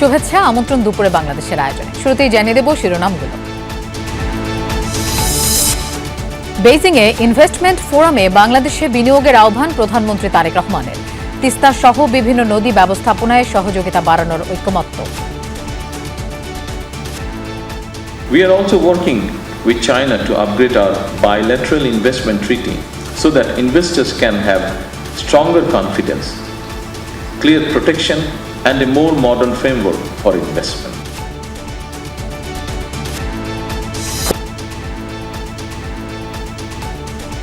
শুভেচ্ছা আমন্ত্রণ দুপুরে বাংলাদেশের আয়োজনে। শুরুতেই জানিয়ে দেব শিরোনামগুলো। বেইজিংয়ে ইনভেস্টমেন্ট ফোরামে বাংলাদেশে বিনিয়োগের আহ্বান প্রধানমন্ত্রী তারেক রহমানের। তিস্তা সহ বিভিন্ন নদী ব্যবস্থাপনায় সহযোগিতা বাড়ানোর ঐকমত্য। We are also working with China to upgrade our bilateral investment treaty so that investors can have stronger confidence, clear protection, and a more modern framework for investment.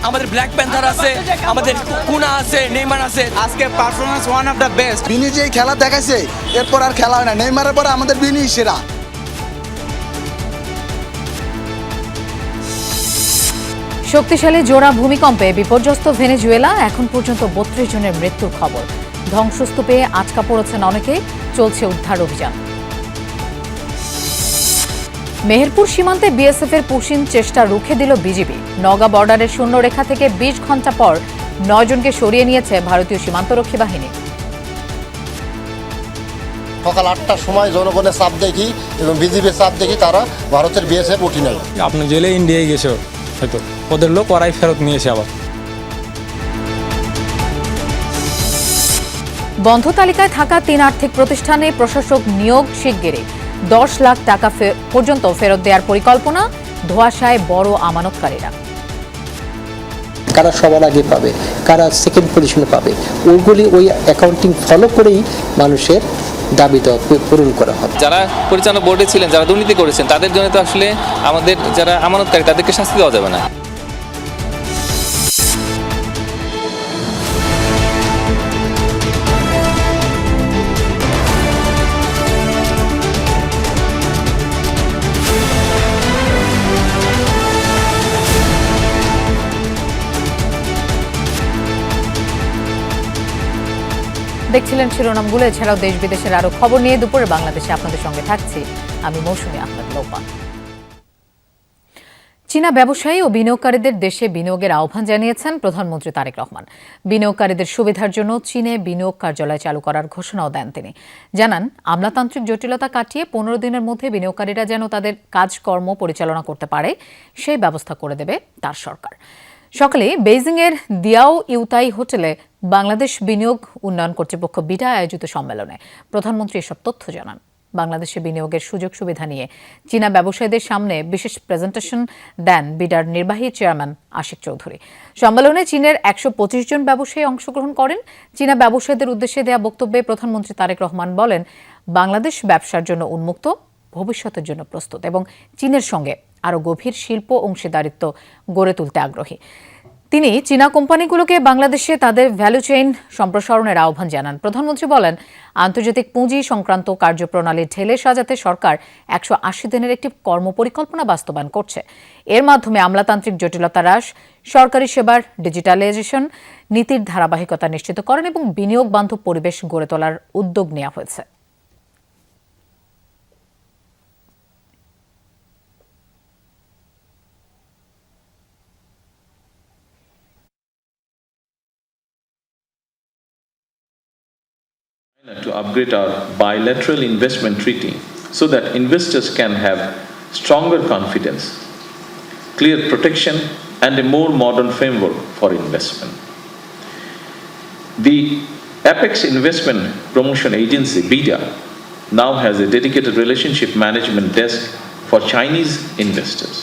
আমাদের ব্ল্যাক প্যান্থার আছে, আমাদের কুনা আছে, নেইমার আছে। আজকে performance one of the best. বিনি যেই খেলা দেখাইছে এরপর আর খেলা হয় না। নেইমারের পরে আমাদের বিনি সেরা। শক্তিশালী জোড়া ভূমিকম্পে বিপর্যস্ত ভেনেজুয়েলা, এখন পর্যন্ত 32 জনের মৃত্যুর খবর। ধ্বংসস্তূপে আটকা পড়েছেন অনেকে, চলছে উদ্ধার অভিযান। মেহেরপুর সীমান্তে বিএসএফ এর পুশিন চেষ্টা রুখে দিল বিজিবি। নওগাঁ বর্ডারের শূন্যরেখা থেকে 20 ঘণ্টা পর 9 জনকে সরিয়ে নিয়েছে ভারতীয় সীমান্তরক্ষী বাহিনী। সকাল 8টার সময় জনগণের চাপ দেখি এবং বিজিবির চাপ দেখি তারা ভারতের বিএসএফ উঠি নাই। আপনি জেলে ইন্ডিয়ায় গেছো হয়তো, ওদের লোক ওরাই ফেরত নিয়েছে আবার। বন্ধ তালিকায় থাকা 3 আর্থিক প্রতিষ্ঠানে প্রশাসক নিয়োগ শিগগিরই। 10 লাখ টাকা পর্যন্ত ফেরত দেওয়ার পরিকল্পনা। ধোঁয়াশায় বড় আমানতকারীরা। কারা সবার আগে পাবে, কারা সেকেন্ড পজিশনে পাবে, ওইগুলি ওই অ্যাকাউন্টিং ফলো করেই মানুষের দাবি দেওয়া পূরণ করা হবে। যারা পরিচালনা বোর্ডে ছিলেন, যারা দুর্নীতি করেছেন, তাদের জন্য তো আসলে আমাদের যারা আমানতকারী তাদেরকে শাস্তি দেওয়া যাবে না। দেখছিলেন শিরোনামগুলো। এছাড়াও দেশ বিদেশের আরো খবর নিয়ে দুপুরে বাংলাদেশে আপনাদের সঙ্গে থাকছি আমি মৌসুমী আহমেদ লোপা। চীনা ব্যবসায়ী ও বিনিয়োগকারীদের দেশে বিনিয়োগের আহ্বান জানিয়েছেন প্রধানমন্ত্রী তারেক রহমান। বিনিয়োগকারীদের সুবিধার জন্য চীনে বিনিয়োগ কার্যালয় চালু করার ঘোষণাও দেন তিনি। জানান, আমলাতান্ত্রিক জটিলতা কাটিয়ে 15 দিনের মধ্যে বিনিয়োগকারীরা যেন তাদের কাজকর্ম পরিচালনা করতে পারে সেই ব্যবস্থা করে দেবে তার সরকার। সকালে বেইজিংয়ের দিয়াও ইউতাই হোটেলে বাংলাদেশ বিনিয়োগ উন্নয়ন কর্তৃপক্ষ বিডা আয়োজিত সম্মেলনে প্রধানমন্ত্রী এসব তথ্য জানান। বাংলাদেশে বিনিয়োগের সুযোগ সুবিধা নিয়ে চীনা ব্যবসায়ীদের সামনে বিশেষ প্রেজেন্টেশন দেন বিডার নির্বাহী চেয়ারম্যান আশিক চৌধুরী। সম্মেলনে চীনের 125 জন ব্যবসায়ী অংশগ্রহণ করেন। চীনা ব্যবসায়ীদের উদ্দেশ্যে দেয়া বক্তব্যে প্রধানমন্ত্রী তারেক রহমান বলেন, বাংলাদেশ ব্যবসার জন্য উন্মুক্ত, ভবিষ্যতের জন্য প্রস্তুত এবং চীনের সঙ্গে আরও গভীর শিল্প অংশীদারিত্ব গড়ে তুলতে আগ্রহী। তিনি চীনা কোম্পানিগুলোকে বাংলাদেশে তাদের ভ্যালু চেইন সম্প্রসারণের আহ্বান জানান। প্রধানমন্ত্রী বলেন, আন্তর্জাতিক পুঁজি সংক্রান্ত কার্যপ্রণালী ঢেলে সাজাতে সরকার 180 দিনের একটি কর্মপরিকল্পনা বাস্তবায়ন করছে। এর মাধ্যমে আমলাতান্ত্রিক জটিলতা হ্রাস, সরকারি সেবার ডিজিটালাইজেশন, নীতির ধারাবাহিকতা নিশ্চিত করেন এবং বিনিয়োগ বান্ধব পরিবেশ গড়ে তোলার উদ্যোগ নেওয়া হয়েছে। To upgrade our bilateral investment treaty so that investors can have stronger confidence, clear protection, and a more modern framework for investment. The Apex Investment Promotion Agency, BIDA, now has a dedicated relationship management desk for Chinese investors.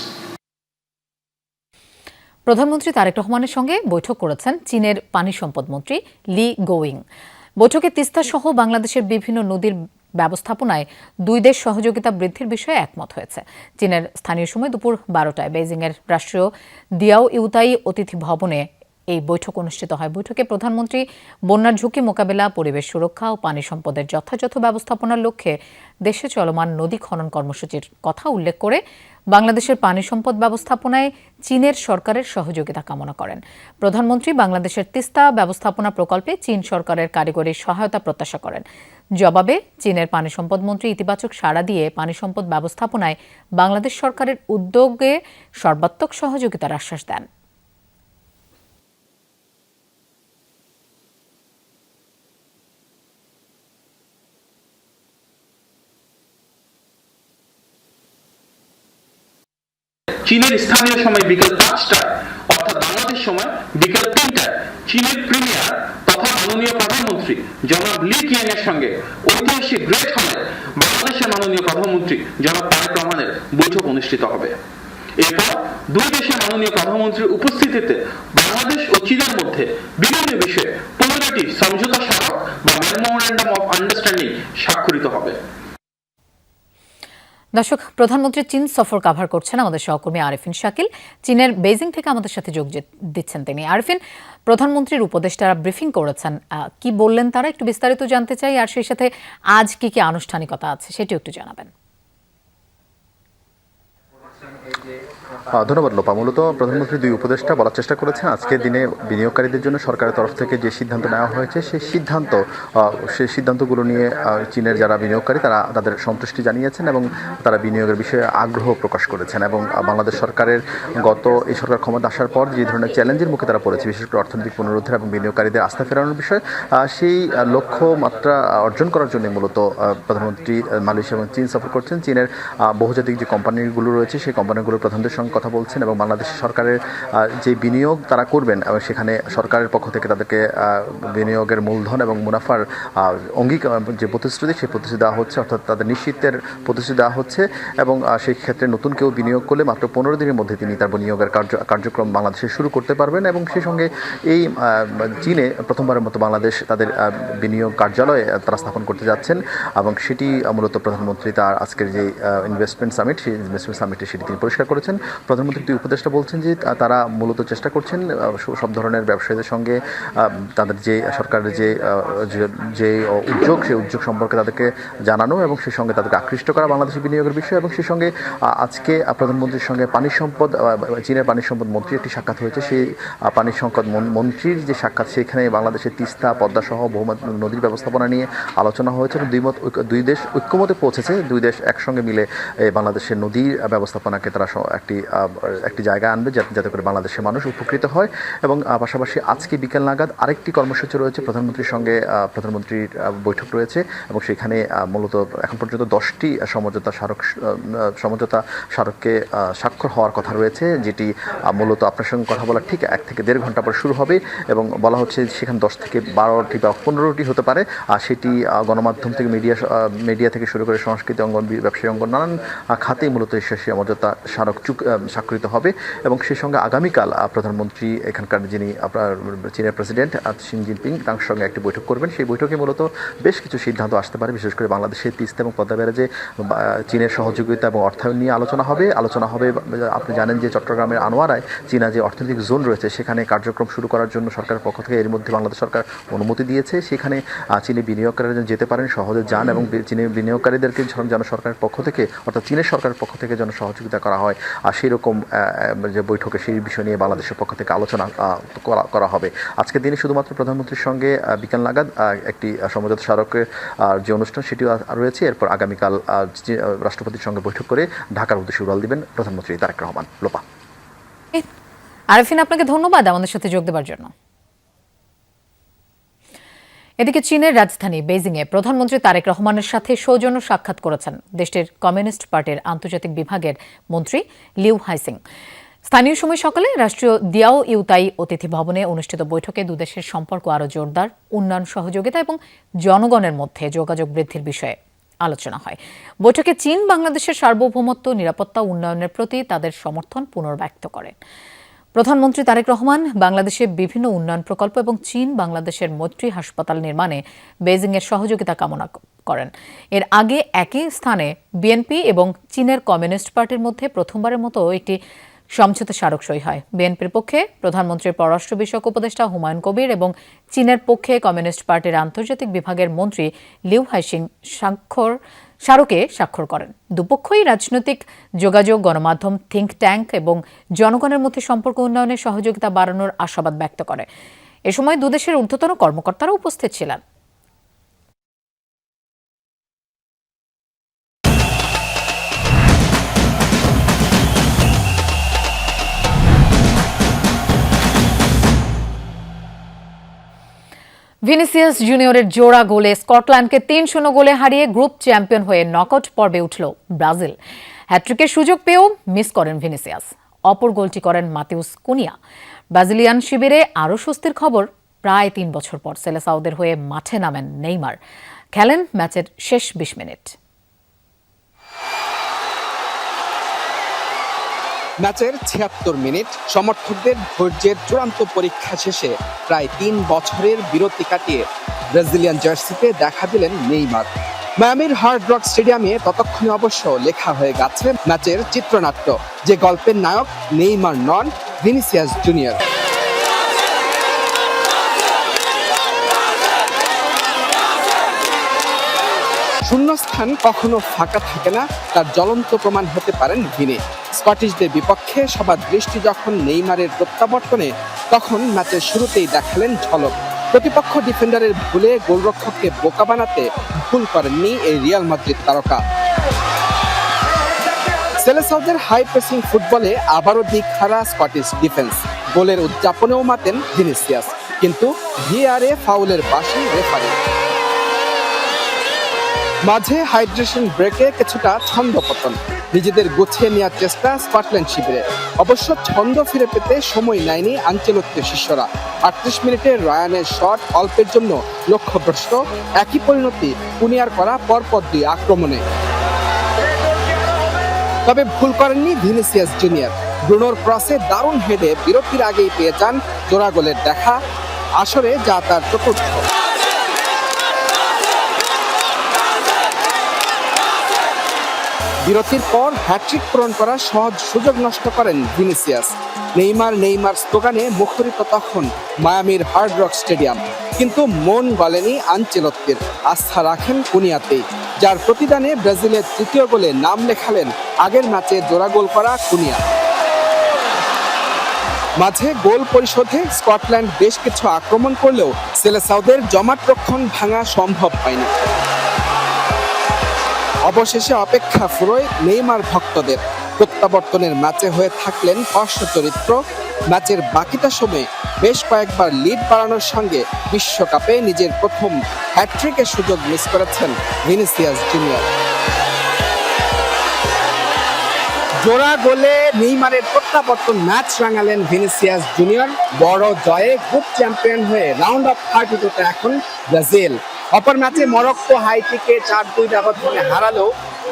প্রধানমন্ত্রী তারেক রহমানের সঙ্গে বৈঠক করেছেন চীনের পানি সম্পদ মন্ত্রী লি going. বৈঠকে তিস্তা সহ বাংলাদেশের বিভিন্ন নদীর ব্যবস্থাপনায় দুই দেশ সহযোগিতা বৃদ্ধির বিষয়ে একমত হয়েছে। চীনের স্থানীয় সময় দুপুর 12টায় বেইজিংয়ের রাষ্ট্রীয় দিয়াও ইউতাই অতিথি ভবনে এই বৈঠক অনুষ্ঠিত হয়। বৈঠকে প্রধানমন্ত্রী বন্যার ঝুঁকি মোকাবেলা, পরিবেশ সুরক্ষা ও পানি সম্পদের যথাযথ ব্যবস্থাপনার লক্ষ্যে দেশে চলমান নদী খনন কর্মসূচির কথা উল্লেখ করে বাংলাদেশের পানি সম্পদ ব্যবস্থাপনায় চীনের সরকারের সহযোগিতা কামনা করেন। প্রধানমন্ত্রী বাংলাদেশের তিস্তা ব্যবস্থাপনা প্রকল্পে চীন সরকারের কারিগরি সহায়তা প্রত্যাশা করেন। জবাবে চীনের পানি সম্পদ মন্ত্রী ইতিবাচক সাড়া দিয়ে পানি সম্পদ ব্যবস্থাপনায় বাংলাদেশ সরকারের উদ্যোগে সর্বাত্মক সহযোগিতার আশ্বাস দেন। চীনের স্থানীয় সময় বিকেল 5টায় অর্থাৎ বাংলাদেশ সময় বিকেল 3টায় চীনের প্রিমিয়ার তথা মাননীয় প্রধানমন্ত্রী জনাব লি কিয়াং এর সঙ্গে ঐতিহাসিক গ্রেট হলে বাংলাদেশের মাননীয় প্রধানমন্ত্রী জনাব তারেক রহমানের বৈঠক অনুষ্ঠিত হবে। এরপর দুই দেশের মাননীয় প্রধানমন্ত্রীর উপস্থিতিতে বাংলাদেশ ও চীনের মধ্যে বিভিন্ন বিষয়ে 15টি সমঝোতা স্মারক বা মেমোরেন্ডাম অফ আন্ডারস্ট্যান্ডিং স্বাক্ষরিত হবে। দর্শক, প্রধানমন্ত্রী চীন সফর কাভার করছেন আমাদের সহকর্মী আরিফিন শাকিল। চীনের বেইজিং থেকে আমাদের সাথে যোগ দিচ্ছেন তিনি। আরিফিন, প্রধানমন্ত্রীর উপদেষ্টারা ব্রিফিং করেছেন, কি বললেন তারা একটু বিস্তারিত জানতে চাই, আর সেই সাথে আজ কি কি আনুষ্ঠানিকতা আছে সেটিও একটু জানাবেন। ধন্যবাদ লোপা। মূলত প্রধানমন্ত্রী দুই উপদেষ্টা বলার চেষ্টা করেছেন আজকের দিনে বিনিয়োগকারীদের জন্য সরকারের তরফ থেকে যে সিদ্ধান্ত নেওয়া হয়েছে সেই সিদ্ধান্তগুলো নিয়ে চীনের যারা বিনিয়োগকারী তারা তাদের সন্তুষ্টি জানিয়েছেন এবং তারা বিনিয়োগের বিষয়ে আগ্রহ প্রকাশ করেছেন এবং বাংলাদেশ সরকারের এই সরকার ক্ষমতা আসার পর যে ধরনের চ্যালেঞ্জের মুখে তারা পড়েছে, বিশেষ করে অর্থনৈতিক পুনরুদ্ধার এবং বিনিয়োগকারীদের আস্থা ফেরানোর বিষয়, সেই লক্ষ্যমাত্রা অর্জন করার জন্য মূলত প্রধানমন্ত্রী মালয়েশিয়া এবং চীন সফর করছেন। চীনের বহুজাতিক যে কোম্পানিগুলো রয়েছে সেই কোম্পানিগুলোর প্রধানদের সঙ্গে কথা বলছেন এবং বাংলাদেশ সরকারের যে বিনিয়োগ তারা করবেন এবং সেখানে সরকারের পক্ষ থেকে তাদেরকে বিনিয়োগের মূলধন এবং মুনাফার অঙ্গীকার যে প্রতিশ্রুতি সেই প্রতিশ্রুতি দেওয়া হচ্ছে, অর্থাৎ তাদের নিশ্চিতের প্রতিশ্রুতি দেওয়া হচ্ছে এবং সেই ক্ষেত্রে নতুন কেউ বিনিয়োগ করলে মাত্র 15 দিনের মধ্যে তিনি তার বিনিয়োগের কার্যক্রম বাংলাদেশে শুরু করতে পারবেন এবং সেই সঙ্গে এই চীনে প্রথমবারের মতো বাংলাদেশ তাদের বিনিয়োগ কার্যালয়ে তারা স্থাপন করতে যাচ্ছেন এবং সেটি মূলত প্রধানমন্ত্রী তার আজকের যে ইনভেস্টমেন্ট সামিট সেই ইনভেস্টমেন্ট সামিটে সেটি তিনি পরিষ্কার করেছেন। প্রধানমন্ত্রী দুই উপদেষ্টা বলছেন যে তারা মূলত চেষ্টা করছেন সব ধরনের ব্যবসায়ীদের সঙ্গে তাদের যে সরকারের যে উদ্যোগ সেই উদ্যোগ সম্পর্কে তাদেরকে জানানো এবং সেই সঙ্গে তাদেরকে আকৃষ্ট করা বাংলাদেশের বিনিয়োগের বিষয় এবং সেই সঙ্গে আজকে প্রধানমন্ত্রীর সঙ্গে চীনের পানি সম্পদ মন্ত্রীর একটি সাক্ষাৎ হয়েছে। সেই পানি সম্পদ মন্ত্রীর যে সাক্ষাৎ সেখানে বাংলাদেশের তিস্তা পদ্মা সহ বহু নদীর ব্যবস্থাপনা নিয়ে আলোচনা হয়েছে এবং দুই দেশ ঐক্যমতে পৌঁছেছে। দুই দেশ একসঙ্গে মিলে বাংলাদেশের নদীর ব্যবস্থাপনাকে তারা একটি জায়গায় আনবে যাতে করে বাংলাদেশের মানুষ উপকৃত হয় এবং পাশাপাশি আজকে বিকেল নাগাদ আরেকটি কর্মসূচি রয়েছে, প্রধানমন্ত্রীর সঙ্গে প্রধানমন্ত্রীর বৈঠক রয়েছে এবং সেখানে মূলত এখন পর্যন্ত 10টি সমঝোতা স্মারকে স্বাক্ষর হওয়ার কথা রয়েছে, যেটি মূলত আপনার সঙ্গে কথা বলার ঠিক 1 থেকে 1.5 ঘন্টা পর শুরু হবে এবং বলা হচ্ছে সেখানে 10 থেকে 12টি বা 15টি হতে পারে। আর সেটি গণমাধ্যম থেকে মিডিয়া থেকে শুরু করে সংস্কৃতি অঙ্গন, ব্যবসায়ী অঙ্গন, নানান খাতেই মূলত সেই সমঝোতা স্মারক স্বাক্ষরিত হবে এবং সেই সঙ্গে আগামীকাল প্রধানমন্ত্রী এখানকার যিনি আপনার চীনের প্রেসিডেন্ট শি জিনপিং তার সঙ্গে একটি বৈঠক করবেন। সেই বৈঠকে মূলত বেশ কিছু সিদ্ধান্ত আসতে পারে, বিশেষ করে বাংলাদেশের তিস্তা এবং পদ্মা ব্যারেজে চীনের সহযোগিতা এবং অর্থায়ন নিয়ে আলোচনা হবে। আপনি জানেন যে চট্টগ্রামের আনোয়ারায় চীনা যে অর্থনৈতিক জোন রয়েছে সেখানে কার্যক্রম শুরু করার জন্য সরকারের পক্ষ থেকে এর মধ্যে বাংলাদেশ সরকার অনুমতি দিয়েছে। সেখানে চীনে বিনিয়োগকারীরা যেন যেতে পারেন, সহজে যান এবং চীনের বিনিয়োগকারীদেরকে যেন সরকারের পক্ষ থেকে অর্থাৎ চীনের সরকারের পক্ষ থেকে যেন সহযোগিতা করা হয়। আর সেই রকম যে বৈঠকে সেই বিষয় নিয়ে বাংলাদেশের পক্ষ থেকে আলোচনা করা হবে। আজকের দিনে শুধুমাত্র প্রধানমন্ত্রীর সঙ্গে বিকেল নাগাদ একটি সমঝোতা স্মারকের যে অনুষ্ঠান সেটিও রয়েছে। এরপর আগামীকাল রাষ্ট্রপতির সঙ্গে বৈঠক করে ঢাকার উদ্দেশ্যে উড়াল দিবেন প্রধানমন্ত্রী তারেক রহমান। লোপা। আরিফিন, আপনাকে ধন্যবাদ আমাদের সাথে যোগ দেওয়ার জন্য। এদিকে চীনের রাজধানী বেইজিংয়ে প্রধানমন্ত্রী তারেক রহমানের সাথে সৌজন্য সাক্ষাৎ করেছেন দেশটির কমিউনিস্ট পার্টির আন্তর্জাতিক বিভাগের মন্ত্রী লিউ হাইসিং। স্থানীয় সময় সকালে রাষ্ট্রীয় দিয়াও ইউতাই অতিথি ভবনে অনুষ্ঠিত বৈঠকে দুদেশের সম্পর্ক আরও জোরদার, উন্নয়ন সহযোগিতা এবং জনগণের মধ্যে যোগাযোগ বৃদ্ধির বিষয়ে আলোচনা হয়। বৈঠকে চীন বাংলাদেশের সার্বভৌমত্ব, নিরাপত্তা, উন্নয়নের প্রতি তাদের সমর্থন পুনর্ব্যক্ত করেন। প্রধানমন্ত্রী তারেক রহমান বাংলাদেশে বিভিন্ন উন্নয়ন প্রকল্প এবং চীন বাংলাদেশের মৈত্রী হাসপাতাল নির্মাণে বেইজিংয়ের সহযোগিতা কামনা করেন। এর আগে একই স্থানে বিএনপি এবং চীনের কমিউনিস্ট পার্টির মধ্যে প্রথমবারের মতো একটি সমঝোতা স্মারক সই হয়। বিএনপির পক্ষে প্রধানমন্ত্রীর পররাষ্ট্র বিষয়ক উপদেষ্টা হুমায়ুন কবির এবং চীনের পক্ষে কমিউনিস্ট পার্টির আন্তর্জাতিক বিভাগের মন্ত্রী লিউ হাইসিং স্মারকে স্বাক্ষর করেন। দুপক্ষই রাজনৈতিক যোগাযোগ, গণমাধ্যম, থিঙ্ক ট্যাঙ্ক এবং জনগণের মধ্যে সম্পর্ক উন্নয়নে সহযোগিতা বাড়ানোর আশাবাদ ব্যক্ত করে। এ সময় দুদেশের ঊর্ধ্বতন কর্মকর্তারা উপস্থিত ছিলেন। ভিনিসিয়াস জুনিয়রের জোড়া গোলে স্কটল্যান্ডকে 3-0 গোলে হারিয়ে গ্রুপ চ্যাম্পিয়ন হয়ে নকআউট পর্বে উঠল ব্রাজিল। হ্যাট্রিকের সুযোগ পেয়েও মিস করেন ভিনিসিয়াস। অপর গোলটি করেন মাতিউস কুনিয়া। ব্রাজিলিয়ান শিবিরে আরও স্বস্তির খবর, প্রায় 3 বছর পর সেলেসাওদের হয়ে মাঠে নামেন নেইমার। খেলেন ম্যাচের শেষ 20 মিনিট। ম্যাচের 76 মিনিট সমর্থকদের ধৈর্যের চূড়ান্ত পরীক্ষা শেষে প্রায় 3 বছরের বিরতি কাটিয়ে ব্রাজিলিয়ান জার্সিতে দেখা দিলেন নেইমার। মায়ামির হার্ড রক স্টেডিয়ামে ততক্ষণে অবশ্য লেখা হয়ে গেছে ম্যাচের চিত্রনাট্য, যে গল্পের নায়ক নেইমার নন, ভিনিসিয়াস জুনিয়র। শূন্যস্থান কখনো ফাঁকা থাকে না, তার জ্বলন্ত প্রমাণ হতে পারেন ভিনি। স্কটিশদের বিপক্ষে সবার দৃষ্টি যখন নেইমারের প্রত্যাবর্তনে, তখন ম্যাচের শুরুতেই দেখালেন ঝলক। প্রতিপক্ষ ডিফেন্ডারের ভুলে গোলরক্ষককে বোকা বানাতে ভুল করেননি এই রিয়াল মাদ্রিদ তারকা। সেলেসাওদের হাই প্রেসিং ফুটবলে আবারও দিকহারা স্কটিশ ডিফেন্স। গোলের উদযাপনেও মাতেন ভিনিসিয়াস, কিন্তু ভিআরএ ফাউলের বাঁশি রেফারি। মাঝে হাইড্রেশন ব্রেকে কিছুটা ছন্দপতন, নিজেদের গুছিয়ে নেওয়ার চেষ্টা স্কটল্যান্ড শিবিরে। অবশ্য ছন্দ ফিরে পেতে সময় নেয়নি আনচেলত্তির শিষ্যরা। 38 মিনিটে রায়ানের শট অল্পের জন্য লক্ষ্যভ্রষ্ট, একই পরিণতি কুনিয়ার করা পরপর 2 আক্রমণে। তবে ভুল করেননি ভিনিসিয়াস জুনিয়র। ব্রুনোর ক্রসে দারুণ হেডে বিরতির আগেই পেয়ে যান জোড়া গোলের দেখা, আসরে যা তার চতুর্থ। বিরতির পর হ্যাট্রিক পূরণ করার সহজ সুযোগ নষ্ট করেন ভিনিসিয়াস। নেইমার স্লোগানে মুখরিত তখন মায়ামির হার্ড রক স্টেডিয়াম, কিন্তু মন গলেনি আনচেলত্তির। আস্থা রাখেন কুনিয়াতেই, যার প্রতিদানে ব্রাজিলের 3য় গোলে নাম লেখালেন আগের ম্যাচে জোড়া গোল করা কুনিয়া। মাঝে গোল পরিশোধে স্কটল্যান্ড বেশ কিছু আক্রমণ করলেও সেলেসাওদের জমাট রক্ষণ ভাঙা সম্ভব হয়নি। অবশেষে অপেক্ষা ফুরোয় নেইমার ভক্তদের। প্রত্যাবর্তনের ম্যাচে হয়ে থাকলেন পার্শ্ব চরিত্র। ম্যাচের বাকিটা সময়ে বেশ কয়েকবার লিড বাড়ানোর সঙ্গে বিশ্বকাপে নিজের প্রথম হ্যাট্রিকের সুযোগ মিস করেছেন ভিনিসিয়াস জুনিয়র। জোড়া গোলে নেইমারের প্রত্যাবর্তন ম্যাচ রাঙালেন ভিনিসিয়াস জুনিয়র। বড় জয়ে গ্রুপ চ্যাম্পিয়ন হয়ে রাউন্ড অফ 32-তে এখন ব্রাজিল। অপর ম্যাচে মরক্কো হাইতিকে 4-2 ব্যবধানে হারালেও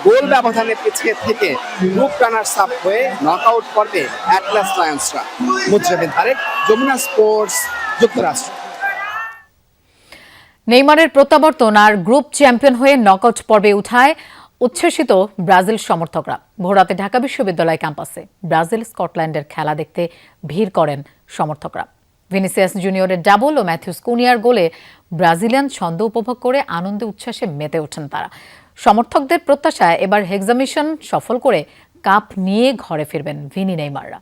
গোল ব্যবধানে পিছিয়ে থেকে গ্রুপ রানার্স আপ হয়ে নকআউট পর্বে অ্যাটলাস লায়ন্সরা। মুজরাবিন তারেক, যমুনা স্পোর্টস, যুক্তরাষ্ট্র। নেইমারের প্রত্যাবর্তন আর গ্রুপ চ্যাম্পিয়ন হয়ে নকআউট পর্বে উঠায় উচ্ছ্বসিত ব্রাজিল সমর্থকরা। ভোররাতে ঢাকা বিশ্ববিদ্যালয় ক্যাম্পাসে ব্রাজিল স্কটল্যান্ডের খেলা দেখতে ভিড় করেন সমর্থকরা। ভিনিসিয়াস জুনিয়রের ডাবল ও ম্যাথিউস কুনিয়ার গোলে ব্রাজিলিয়ান ছন্দ উপভোগ করে আনন্দে উচ্ছ্বাসে মেতে ওঠেন তারা। সমর্থকদের প্রত্যাশায় এবার হেক্সা মিশন সফল করে কাপ নিয়ে ঘরে ফিরবেন ভিনি নেইমাররা।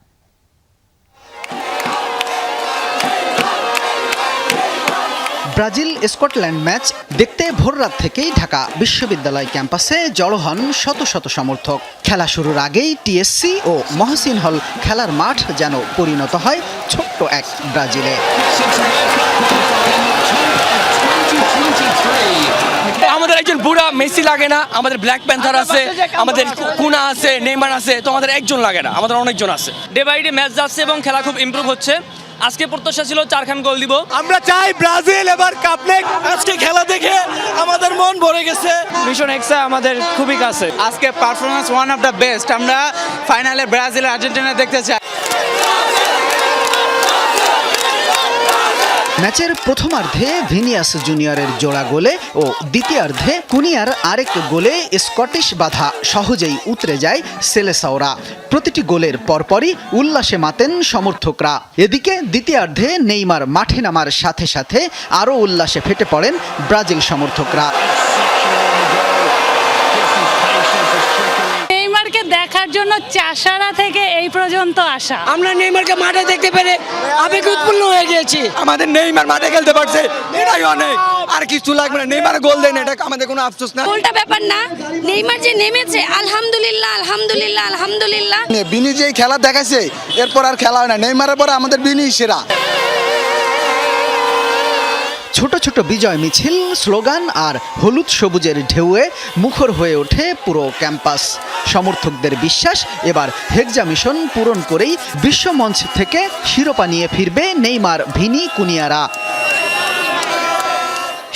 ব্রাজিল স্কটল্যান্ড ম্যাচ দেখতে ভোররাত থেকেই ঢাকা বিশ্ববিদ্যালয় ক্যাম্পাসে জড়ো হন শত শত সমর্থক। খেলা শুরুর আগেই টিএসসি ও মহসিন হল খেলার মাঠ যেন পরিণত হয় ছোট্ট এক ব্রাজিলে। আমাদের একজন বুড়া মেসি লাগে না, আমাদের ব্ল্যাক প্যান্থার আছে, আমাদের কুনা আছে, নেইমার আছে, তো আমাদের একজন লাগে না, আমাদের অনেকজন আছে। ডে বাই ডে ম্যাচ যাচ্ছে এবং খেলা খুব ইমপ্রুভ হচ্ছে। আজকে প্রত্যাশা ছিল 4খান গোল দিব। আমরা চাই ব্রাজিল এবার কাপ নেক। আজকে খেলা দেখে আমাদের মন ভরে গেছে। মিশন হেক্সা আমাদের খুবই কাছে। আজকে performance one of the best. আমরা ফাইনালে ব্রাজিল আর্জেন্টিনা দেখতে চাই। ম্যাচের প্রথমার্ধে ভিনিয়াস জুনিয়রের জোড়া গোলে ও দ্বিতীয়ার্ধে কুনিয়ার আরেক গোলে স্কটিশ বাধা সহজেই উতরে যায় সেলেসাওরা। প্রতিটি গোলের পরপরই উল্লাসে মাতেন সমর্থকরা। এদিকে দ্বিতীয়ার্ধে নেইমার মাঠে নামার সাথে সাথে আরও উল্লাসে ফেটে পড়েন ব্রাজিল সমর্থকরা। নেইমারকে দেখার জন্য চাষারা থেকে এই পর্যন্ত আসা। আমরা নেইমারকে মাঠে দেখতে পেরে আবেগ উৎপন্ন হয়ে গিয়েছি। আমাদের নেইমার মাঠে খেলতে পারছে, এটাই অনেক, আর কিছু লাগবে না। নেইমার গোল দেন, এটা আমাদের কোনো আফসোস না। গোলটা ব্যাপার না, নেইমার যে নেমেছে, আলহামদুলিল্লাহ আলহামদুলিল্লাহ আলহামদুলিল্লাহ। বিনি যে খেলা দেখাইছে এরপর আর খেলা হয় না। নেইমারের পরে আমাদের বিনি সেরা। ছোট ছোট বিজয় মিছিল, স্লোগান আর হলুদ সবুজের ঢেউয়ে মুখর হয়ে ওঠে পুরো ক্যাম্পাস। সমর্থকদের বিশ্বাস, এবার হেক্সা মিশন পূরণ করেই বিশ্বমঞ্চ থেকে শিরোপা নিয়ে ফিরবে নেইমার, ভিনি, কুনিয়ারা।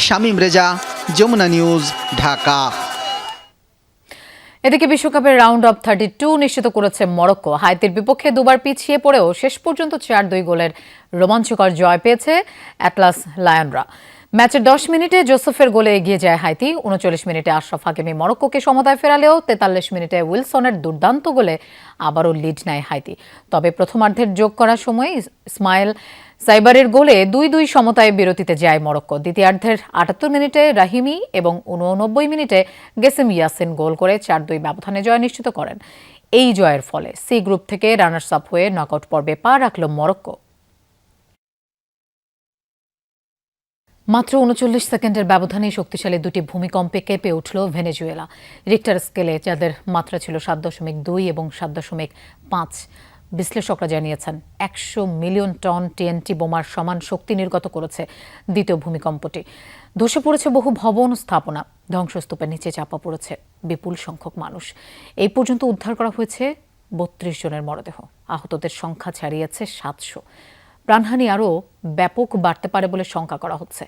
শামীম রেজা, যমুনা নিউজ, ঢাকা। এদিকে বিশ্বকাপের রাউন্ড অফ 32 নিশ্চিত করেছে মরক্কো। হাইতির বিপক্ষে দুবার পিছিয়ে পড়েও শেষ পর্যন্ত 4-2 গোলের রোমাঞ্চকর জয় পেয়েছে অ্যাটলাস লায়নরা। ম্যাচের 10 মিনিটে জোসেফের গোলে এগিয়ে যায় হাইতি। 39 মিনিটে আশরাফ হাকিমি মরক্কোকে সমতায় ফেরালেও 43 মিনিটে উইলসনের দুর্দান্ত গোলে আবারও লিড নেয় হাইতি। তবে প্রথমার্ধের যোগ করার সময় ইসমাইল সাইবারের গোলে 2-2 সমতায় বিরতিতে যায় মরক্কো। দ্বিতীয়ার্ধের 78 মিনিটে রাহিমি এবং 89 মিনিটে গেসেম ইয়াসিন গোল করে 4-2 ব্যবধানে জয় নিশ্চিত করেন। এই জয়ের ফলে সি গ্রুপ থেকে রানার্স আপ হয়ে নকআউট পর্বে পা রাখল মরক্কো। মাত্র 39 সেকেন্ডের ব্যবধানে শক্তিশালী দুটি ভূমিকম্পে কেঁপে উঠল ভেনেজুয়েলা। রিক্টার স্কেলে যাদের মাত্রা ছিল 7.2 এবং 7.5। বিশ্লেষকরা জানিয়েছেন 100 মিলিয়ন টন টিএনটি বোমার সমান শক্তি নির্গত করেছে দ্বিতীয় ভূমিকম্পটি। ধসে পড়েছে বহু ভবন, স্থাপনা, ধ্বংসস্তূপের নিচে চাপা পড়েছে বিপুল সংখ্যক মানুষ। এই পর্যন্ত উদ্ধার করা হয়েছে 32 জনের মরদেহ। আহতদের সংখ্যা ছাড়িয়েছে 700। প্রাণহানি আরও ব্যাপক বাড়তে পারে বলে শঙ্কা করা হচ্ছে।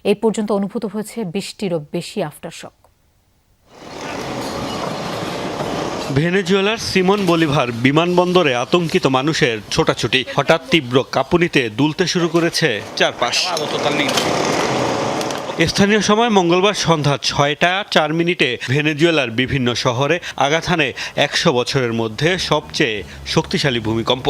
এই পর্যন্ত অনুভূত হয়েছে 20টিরও বেশি আফটারশক। ভেনেজুয়েলার সিমন বলিভার বিমানবন্দরে আতঙ্কিত মানুষের ছোটাছুটি। হঠাৎ তীব্র কাঁপুনিতে দুলতে শুরু করেছে চারপাশ। স্থানীয় সময় মঙ্গলবার সন্ধ্যা 6টা 4 ভেনেজুয়েলার বিভিন্ন শহরে আঘাত হানে 100 বছরের মধ্যে সবচেয়ে শক্তিশালী ভূমিকম্প।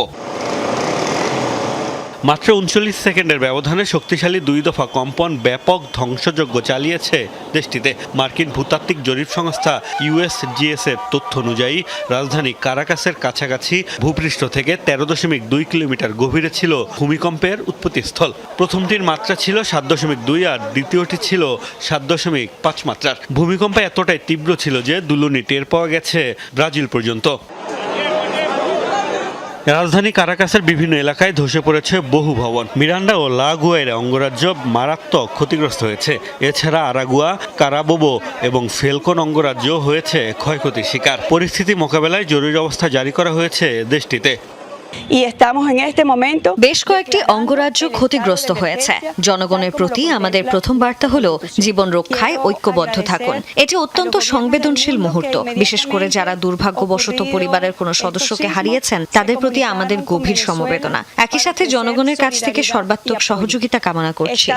মাত্র 39 সেকেন্ডের ব্যবধানে শক্তিশালী 2 দফা কম্পন ব্যাপক ধ্বংসযজ্ঞ চালিয়েছে দেশটিতে। মার্কিন ভূতাত্ত্বিক জরিপ সংস্থা USGS এর তথ্য অনুযায়ী রাজধানী কারাকাসের কাছাকাছি ভূপৃষ্ঠ থেকে 13.2 কিলোমিটার গভীরে ছিল ভূমিকম্পের উৎপত্তিস্থল। প্রথমটির মাত্রা ছিল 7.2 আর দ্বিতীয়টি ছিল 7.5 মাত্রার। ভূমিকম্প এতটাই তীব্র ছিল যে দুলুনি টের পাওয়া গেছে ব্রাজিল পর্যন্ত। রাজধানী কারাকাসের বিভিন্ন এলাকায় ধসে পড়েছে বহু ভবন। মিরান্ডা ও লা গুয়াইরা অঙ্গরাজ্য মারাত্মক ক্ষতিগ্রস্ত হয়েছে। এছাড়া আরাগুয়া, কারাবোবো এবং ফেলকন অঙ্গরাজ্য হয়েছে ক্ষয়ক্ষতির শিকার। পরিস্থিতি মোকাবেলায় জরুরি অবস্থা জারি করা হয়েছে দেশটিতে। বেশ কয়েকটি অঙ্গরাজ্য ক্ষতিগ্রস্ত হয়েছে। জনগণের প্রতি আমাদের প্রথম বার্তা হলো জীবন রক্ষায় ঐক্যবদ্ধ থাকুন। এটি অত্যন্ত সংবেদনশীল মুহূর্ত। বিশেষ করে যারা দুর্ভাগ্যবশত পরিবারের কোনো সদস্যকে হারিয়েছেন তাদের প্রতি আমাদের গভীর সমবেদনা। একই সাথে জনগণের কাছ থেকে সর্বাত্মক সহযোগিতা কামনা করছি।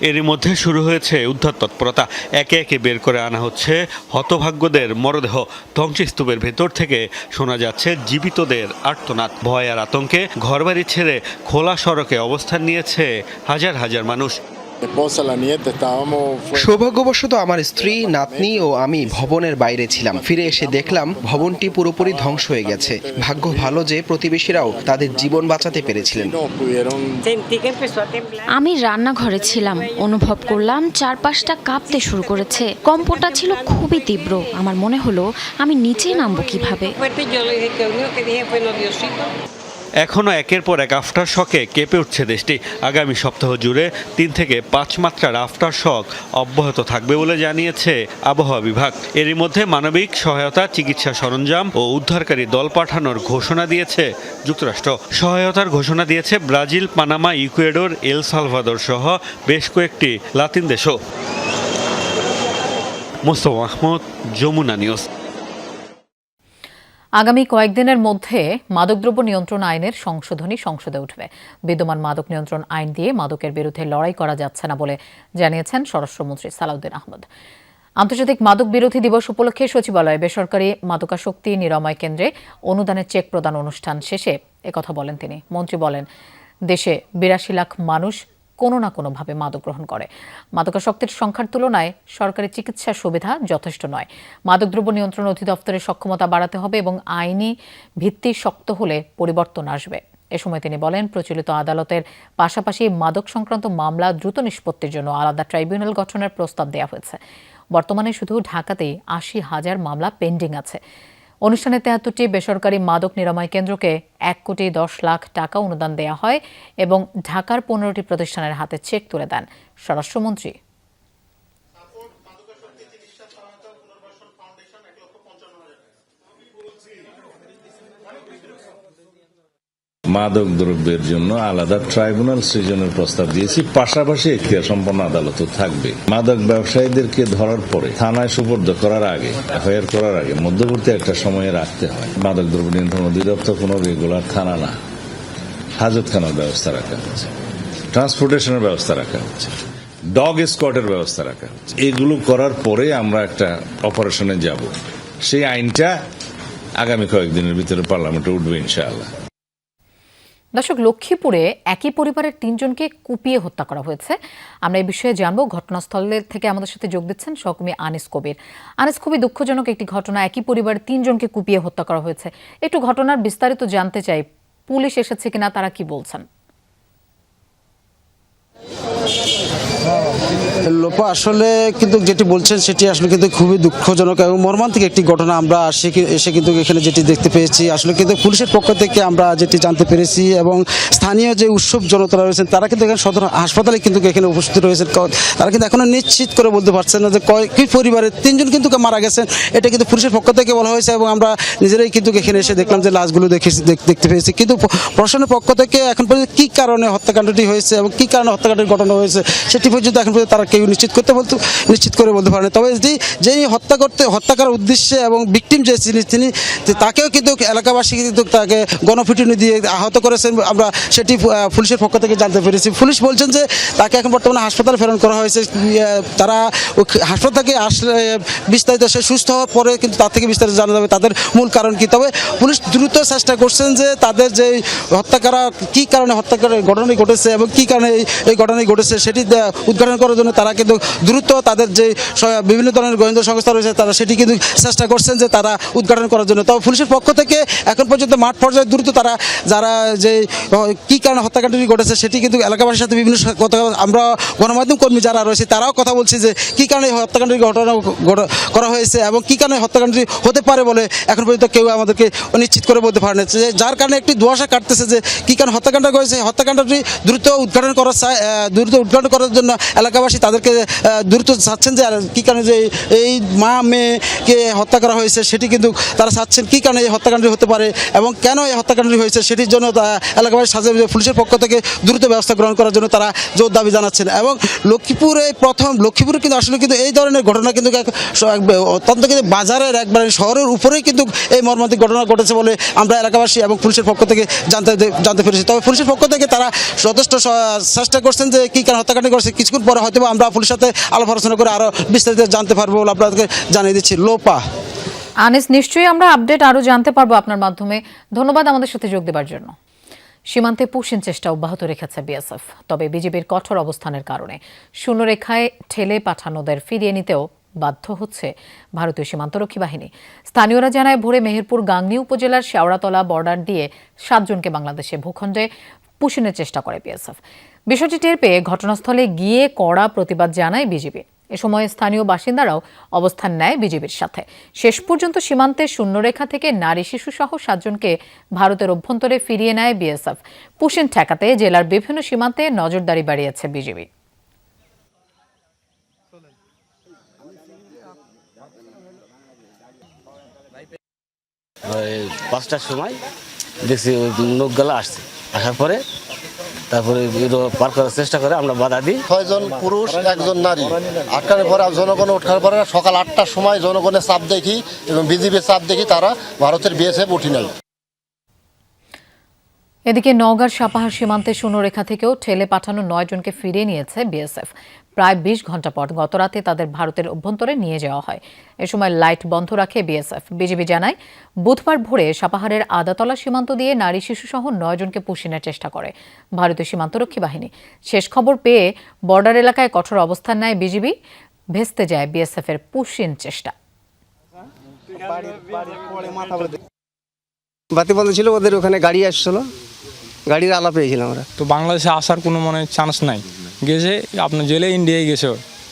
এরই মধ্যে শুরু হয়েছে উদ্ধার তৎপরতা। একে একে বের করে আনা হচ্ছে হতভাগ্যদের মরদেহ। ধ্বংসস্তূপের ভেতর থেকে শোনা যাচ্ছে জীবিতদের আর্তনাদ। ভয় আর আতঙ্কে ঘরবাড়ি ছেড়ে খোলা সড়কে অবস্থান নিয়েছে হাজার হাজার মানুষ। সৌভাগ্যবশত আমার স্ত্রী, নাতনি ও আমি ভবনের বাইরে ছিলাম। ফিরে এসে দেখলাম ভবনটি পুরোপুরি ধ্বংস হয়ে গেছে। ভাগ্য ভালো যে প্রতিবেশীরাও তাদের জীবন বাঁচাতে পেরেছিলেন। আমি রান্নাঘরে ছিলাম, অনুভব করলাম চারপাশটা কাঁপতে শুরু করেছে। কম্পটা ছিল খুবই তীব্র। আমার মনে হলো আমি নিচে নামবো কিভাবে। এখনো একের পর এক আফটার শকে কেঁপে উঠছে দেশটি। আগামী সপ্তাহ জুড়ে 3 থেকে 5 মাত্রার আফটার শক অব্যাহত থাকবে বলে জানিয়েছে আবহাওয়া বিভাগ। এরই মধ্যে মানবিক সহায়তা, চিকিৎসা সরঞ্জাম ও উদ্ধারকারী দল পাঠানোর ঘোষণা দিয়েছে যুক্তরাষ্ট্র। সহায়তার ঘোষণা দিয়েছে Brazil, Panama, Ecuador, El Salvador সহ বেশ কয়েকটি লাতিন দেশও। মোস্তফা মাহমুদ, যমুনা নিউজ। আগামী কয়েকদিনের মধ্যে মাদকদ্রব্য নিয়ন্ত্রণ আইনের সংশোধনী সংসদে উঠবে। বিদ্যমান মাদক নিয়ন্ত্রণ আইন দিয়ে মাদকের বিরুদ্ধে লড়াই করা যাচ্ছে না বলে জানিয়েছেন স্বরাষ্ট্রমন্ত্রী সালাউদ্দিন আহমেদ। আন্তর্জাতিক মাদক বিরোধী দিবস উপলক্ষে সচিবালয়ে বেসরকারি মাদকাসক্তি নিরাময় কেন্দ্রে অনুদানের চেক প্রদান অনুষ্ঠান শেষে একথা বলেন তিনি। মন্ত্রী বলেন, দেশে 82 লাখ মানুষ কোনো না কোনোভাবে মাদক গ্রহণ করে। মাদকাসক্তের সংখ্যার তুলনায় সরকারি চিকিৎসা সুবিধা যথেষ্ট নয়। মাদকদ্রব্য নিয়ন্ত্রণ অধিদপ্তরের সক্ষমতা বাড়াতে হবে এবং আইনি ভিত্তি শক্ত হলে পরিবর্তন আসবে। এ সময় তিনি বলেন, প্রচলিত আদালতের পাশাপাশি মাদক সংক্রান্ত মামলা দ্রুত নিষ্পত্তির জন্য আলাদা ট্রাইব্যুনাল গঠনের প্রস্তাব দেওয়া হয়েছে। বর্তমানে শুধু ঢাকাতেই 80,000 মামলা পেন্ডিং আছে। অনুষ্ঠানে ৭৩টি বেসরকারি মাদক নিরাময় কেন্দ্রকে ১,১০,০০,০০০ টাকা অনুদান দেওয়া হয় এবং ঢাকার ১৫টি প্রতিষ্ঠানের হাতে চেক তুলে দেন স্বরাষ্ট্রমন্ত্রী। মাদক দ্রব্যের জন্য আলাদা ট্রাইব্যুনাল সৃজনের প্রস্তাব দিয়েছি, পাশাপাশি এখতিয়ার সম্পন্ন আদালতও থাকবে। মাদক ব্যবসায়ীদেরকে ধরার পরে থানায় সুপর্দ করার আগে, এফআইআর করার আগে মধ্যবর্তী একটা সময়ে রাখতে হয়। মাদক দ্রব্য নিয়ন্ত্রণ অধিদপ্তর কোনো রেগুলার থানা না, হাজতখানার ব্যবস্থা রাখা হচ্ছে, ট্রান্সপোর্টেশনের ব্যবস্থা রাখা হচ্ছে, ডগ স্কোয়াডের ব্যবস্থা রাখা হচ্ছে। এগুলো করার পরে আমরা একটা অপারেশনে যাব। সেই আইনটা আগামী কয়েকদিনের ভিতরে পার্লামেন্টে উঠবে ইনশাআল্লাহ। দর্শক, লক্ষ্মীপুরে একই পরিবারের ৩ জনকে কুপিয়ে হত্যা করা হয়েছে। আমরা এই বিষয়ে জানবো। ঘটনাস্থলের থেকে আমাদের সাথে যোগ দিচ্ছেন সহকর্মী আনিস কবির। আনিস, খুবই দুঃখজনক একটি ঘটনা, একই পরিবারের ৩ জনকে কুপিয়ে হত্যা করা হয়েছে। একটু ঘটনার বিস্তারিত জানতে চাই, পুলিশ এসেছে কিনা, তারা কি বলছেন? লোপা, আসলে কিন্তু যেটি বলছেন সেটি আসলে কিন্তু খুবই দুঃখজনক এবং মর্মান্তিক একটি ঘটনা। আমরা এসে কিন্তু এখানে যেটি দেখতে পেয়েছি, আসলে কিন্তু পুলিশের পক্ষ থেকে আমরা যেটি জানতে পেরেছি এবং স্থানীয় যে উৎসব জনতারা রয়েছেন তারা কিন্তু এখানে সদর হাসপাতালে কিন্তু এখানে উপস্থিত রয়েছেন। তারা কিন্তু এখনো নিশ্চিত করে বলতে পারছেন না যে কী পরিবারের 3 জন কিন্তু মারা গেছেন, এটা কিন্তু পুলিশের পক্ষ থেকে বলা হয়েছে এবং আমরা নিজেরাই কিন্তু এখানে এসে দেখলাম যে লাশগুলো দেখতে পেয়েছি। কিন্তু প্রশাসনের পক্ষ থেকে এখন পর্যন্ত কী কারণে হত্যাকাণ্ডটি হয়েছে এবং কী কারণে হত্যাকাণ্ডের ঘটনা হয়েছে সেটি পর্যন্ত এখন পর্যন্ত তারা কেউ নিশ্চিত করে বলতে পারে না। তবে যেই হত্যা করার উদ্দেশ্যে এবং ভিকটিম যে তিনি তাকেও কিন্তু এলাকাবাসী কিন্তু তাকে গণপিটুনি দিয়ে আহত করেছেন, আমরা সেটি পুলিশের পক্ষ থেকে জানতে পেরেছি। পুলিশ বলছেন যে তাকে এখন বর্তমানে হাসপাতালে প্রেরণ করা হয়েছে। তারা হাসপাতাল থেকে আসলে বিস্তারিত সে সুস্থ হওয়ার পরে কিন্তু তার থেকে বিস্তারিত জানা যাবে তাদের মূল কারণ কি। তবে পুলিশ দ্রুত চেষ্টা করছেন যে তাদের যে হত্যা করা কী কারণে হত্যা করার ঘটনাটি ঘটেছে এবং কী কারণে এই ঘটনাটি ঘটেছে সেটি উদ্ঘাটন করার জন্য তারা কিন্তু দ্রুত তাদের যে বিভিন্ন ধরনের গোয়েন্দা সংস্থা রয়েছে তারা সেটি কিন্তু চেষ্টা করছেন যে তারা উদ্ঘাটন করার জন্য। তবে পুলিশের পক্ষ থেকে এখন পর্যন্ত মাঠ পর্যায়ে দ্রুত তারা যারা যে কী কারণে হত্যাকাণ্ডটি ঘটেছে সেটি কিন্তু এলাকাবাসীর সাথে বিভিন্ন কথা, আমরা গণমাধ্যম কর্মী যারা রয়েছে তারাও কথা বলছি যে কী কারণে হত্যাকাণ্ডটি ঘটনা করা হয়েছে এবং কী কারণে হত্যাকাণ্ডটি হতে পারে বলে এখন পর্যন্ত কেউ আমাদেরকে নিশ্চিত করে বলতে পারে না। যার কারণে একটি ধোঁয়াশা কাটতেছে যে কী কারণে হত্যাকাণ্ড হয়েছে। হত্যাকাণ্ডটি দ্রুত উদ্ঘাটন করার জন্য এলাকাবাসী তাদেরকে দ্রুত চাচ্ছেন যে কী কারণে যে এই মা মেয়েকে হত্যা করা হয়েছে সেটি কিন্তু তারা চাচ্ছেন কী কারণে এই হত্যাকাণ্ডটি হতে পারে এবং কেন এই হত্যাকাণ্ডটি হয়েছে সেটির জন্য এলাকাবাসী সাথে পুলিশের পক্ষ থেকে দ্রুত ব্যবস্থা গ্রহণ করার জন্য তারা জোর দাবি জানাচ্ছেন। এবং লক্ষ্মীপুরে কিন্তু আসলে কিন্তু এই ধরনের ঘটনা কিন্তু অত্যন্ত কিন্তু বাজারের একবারে শহরের উপরেই কিন্তু এই মর্মান্তিক ঘটনা ঘটেছে বলে আমরা এলাকাবাসী এবং পুলিশের পক্ষ থেকে জানতে পেরেছি। তবে পুলিশের পক্ষ থেকে তারা যথেষ্ট চেষ্টা করছেন যে কী কারণে হত্যাকাণ্ড করেছে। কিছুক্ষণ পরে হয়তো আমরা পুলিশের সাথে আলাপ আলোচনা করে আরও বিস্তারিত জানতে পারবো বলে আপনাদেরকে জানিয়ে দিচ্ছি। লোপা, আনিস, নিশ্চয়ই আমরা আপডেট আরও জানতে পারবো আপনার মাধ্যমে। ধন্যবাদ আমাদের সাথে যোগ দেওয়ার জন্য। সীমান্তে পুশিন চেষ্টা অব্যাহত রেখেছে বিএসএফ। তবে বিজিবির কঠোর অবস্থানের কারণে শূন্যরেখায় ঠেলে পাঠানোদের ফিরিয়ে নিতেও বাধ্য হচ্ছে ভারতীয় সীমান্তরক্ষী বাহিনী। স্থানীয়রা জানায় ভোরে মেহেরপুর গাংনী উপজেলার শেওড়াতলা বর্ডার দিয়ে 7 জনকে বাংলাদেশে ভূখণ্ডে পুশিনের চেষ্টা করে বিএসএফ। বিষয়টি টের পেয়ে ঘটনাস্থলে গিয়ে কড়া প্রতিবাদ জানায় বিজিবি। এ সময় স্থানীয় বাসিন্দারাও অবস্থান নেয় বিজিবির সাথে। শেষ পর্যন্ত সীমান্তের শূন্যরেখা থেকে নারী শিশু সহ 7 জনকে ভারতের অভ্যন্তরে ফিরিয়ে নেয় বিএসএফ। পুশিন ঠেকাতে জেলার বিভিন্ন সীমান্তে নজরদারি বাড়িয়েছে বিজিবি। পাঁচটার সময় দেখছি ওই লোকগুলো আসার পরে তারপরে পার করার চেষ্টা করে, আমরা বাধা দিই। 6 জন পুরুষ 1 জন নারী আটকানোর পরে জনগণ ওঠার পরে সকাল 8টার সময় জনগণের চাপ দেখি এবং বিজিবির চাপ দেখি তারা ভারতের বিএসএফ উঠি নেয়। এদিকে নওগাঁর সাপাহার সীমান্তে শূন্যরেখা থেকেও ঠেলে পাঠানো 9 জনকে ফিরিয়ে নিয়েছে বিএসএফ। প্রায় 20 ঘণ্টা পর গতরাতে তাদের ভারতের অভ্যন্তরে নিয়ে যাওয়া হয়। এ সময় লাইট বন্ধ রাখে বিএসএফ। বিজিবি জানায় বুধবার ভোরে সাপাহারের আদাতলা সীমান্ত দিয়ে নারী শিশুসহ 9 জনকে পুশিনের চেষ্টা করে ভারতীয় সীমান্তরক্ষী বাহিনী। শেষ খবর পেয়ে বর্ডার এলাকায় কঠোর অবস্থান নেয় বিজিবি। ভেস্তে যায় বিএসএফ এর পুশিন চেষ্টা। বাতি বন্ধ ছিল, ওদের ওখানে গাড়ি আসছিল, গাড়ির আলা পেয়েছিলাম আমরা। তো বাংলাদেশে আসার কোনো চান্স নাই, গেছে আপনার জেলে ইন্ডিয়ায় গেছে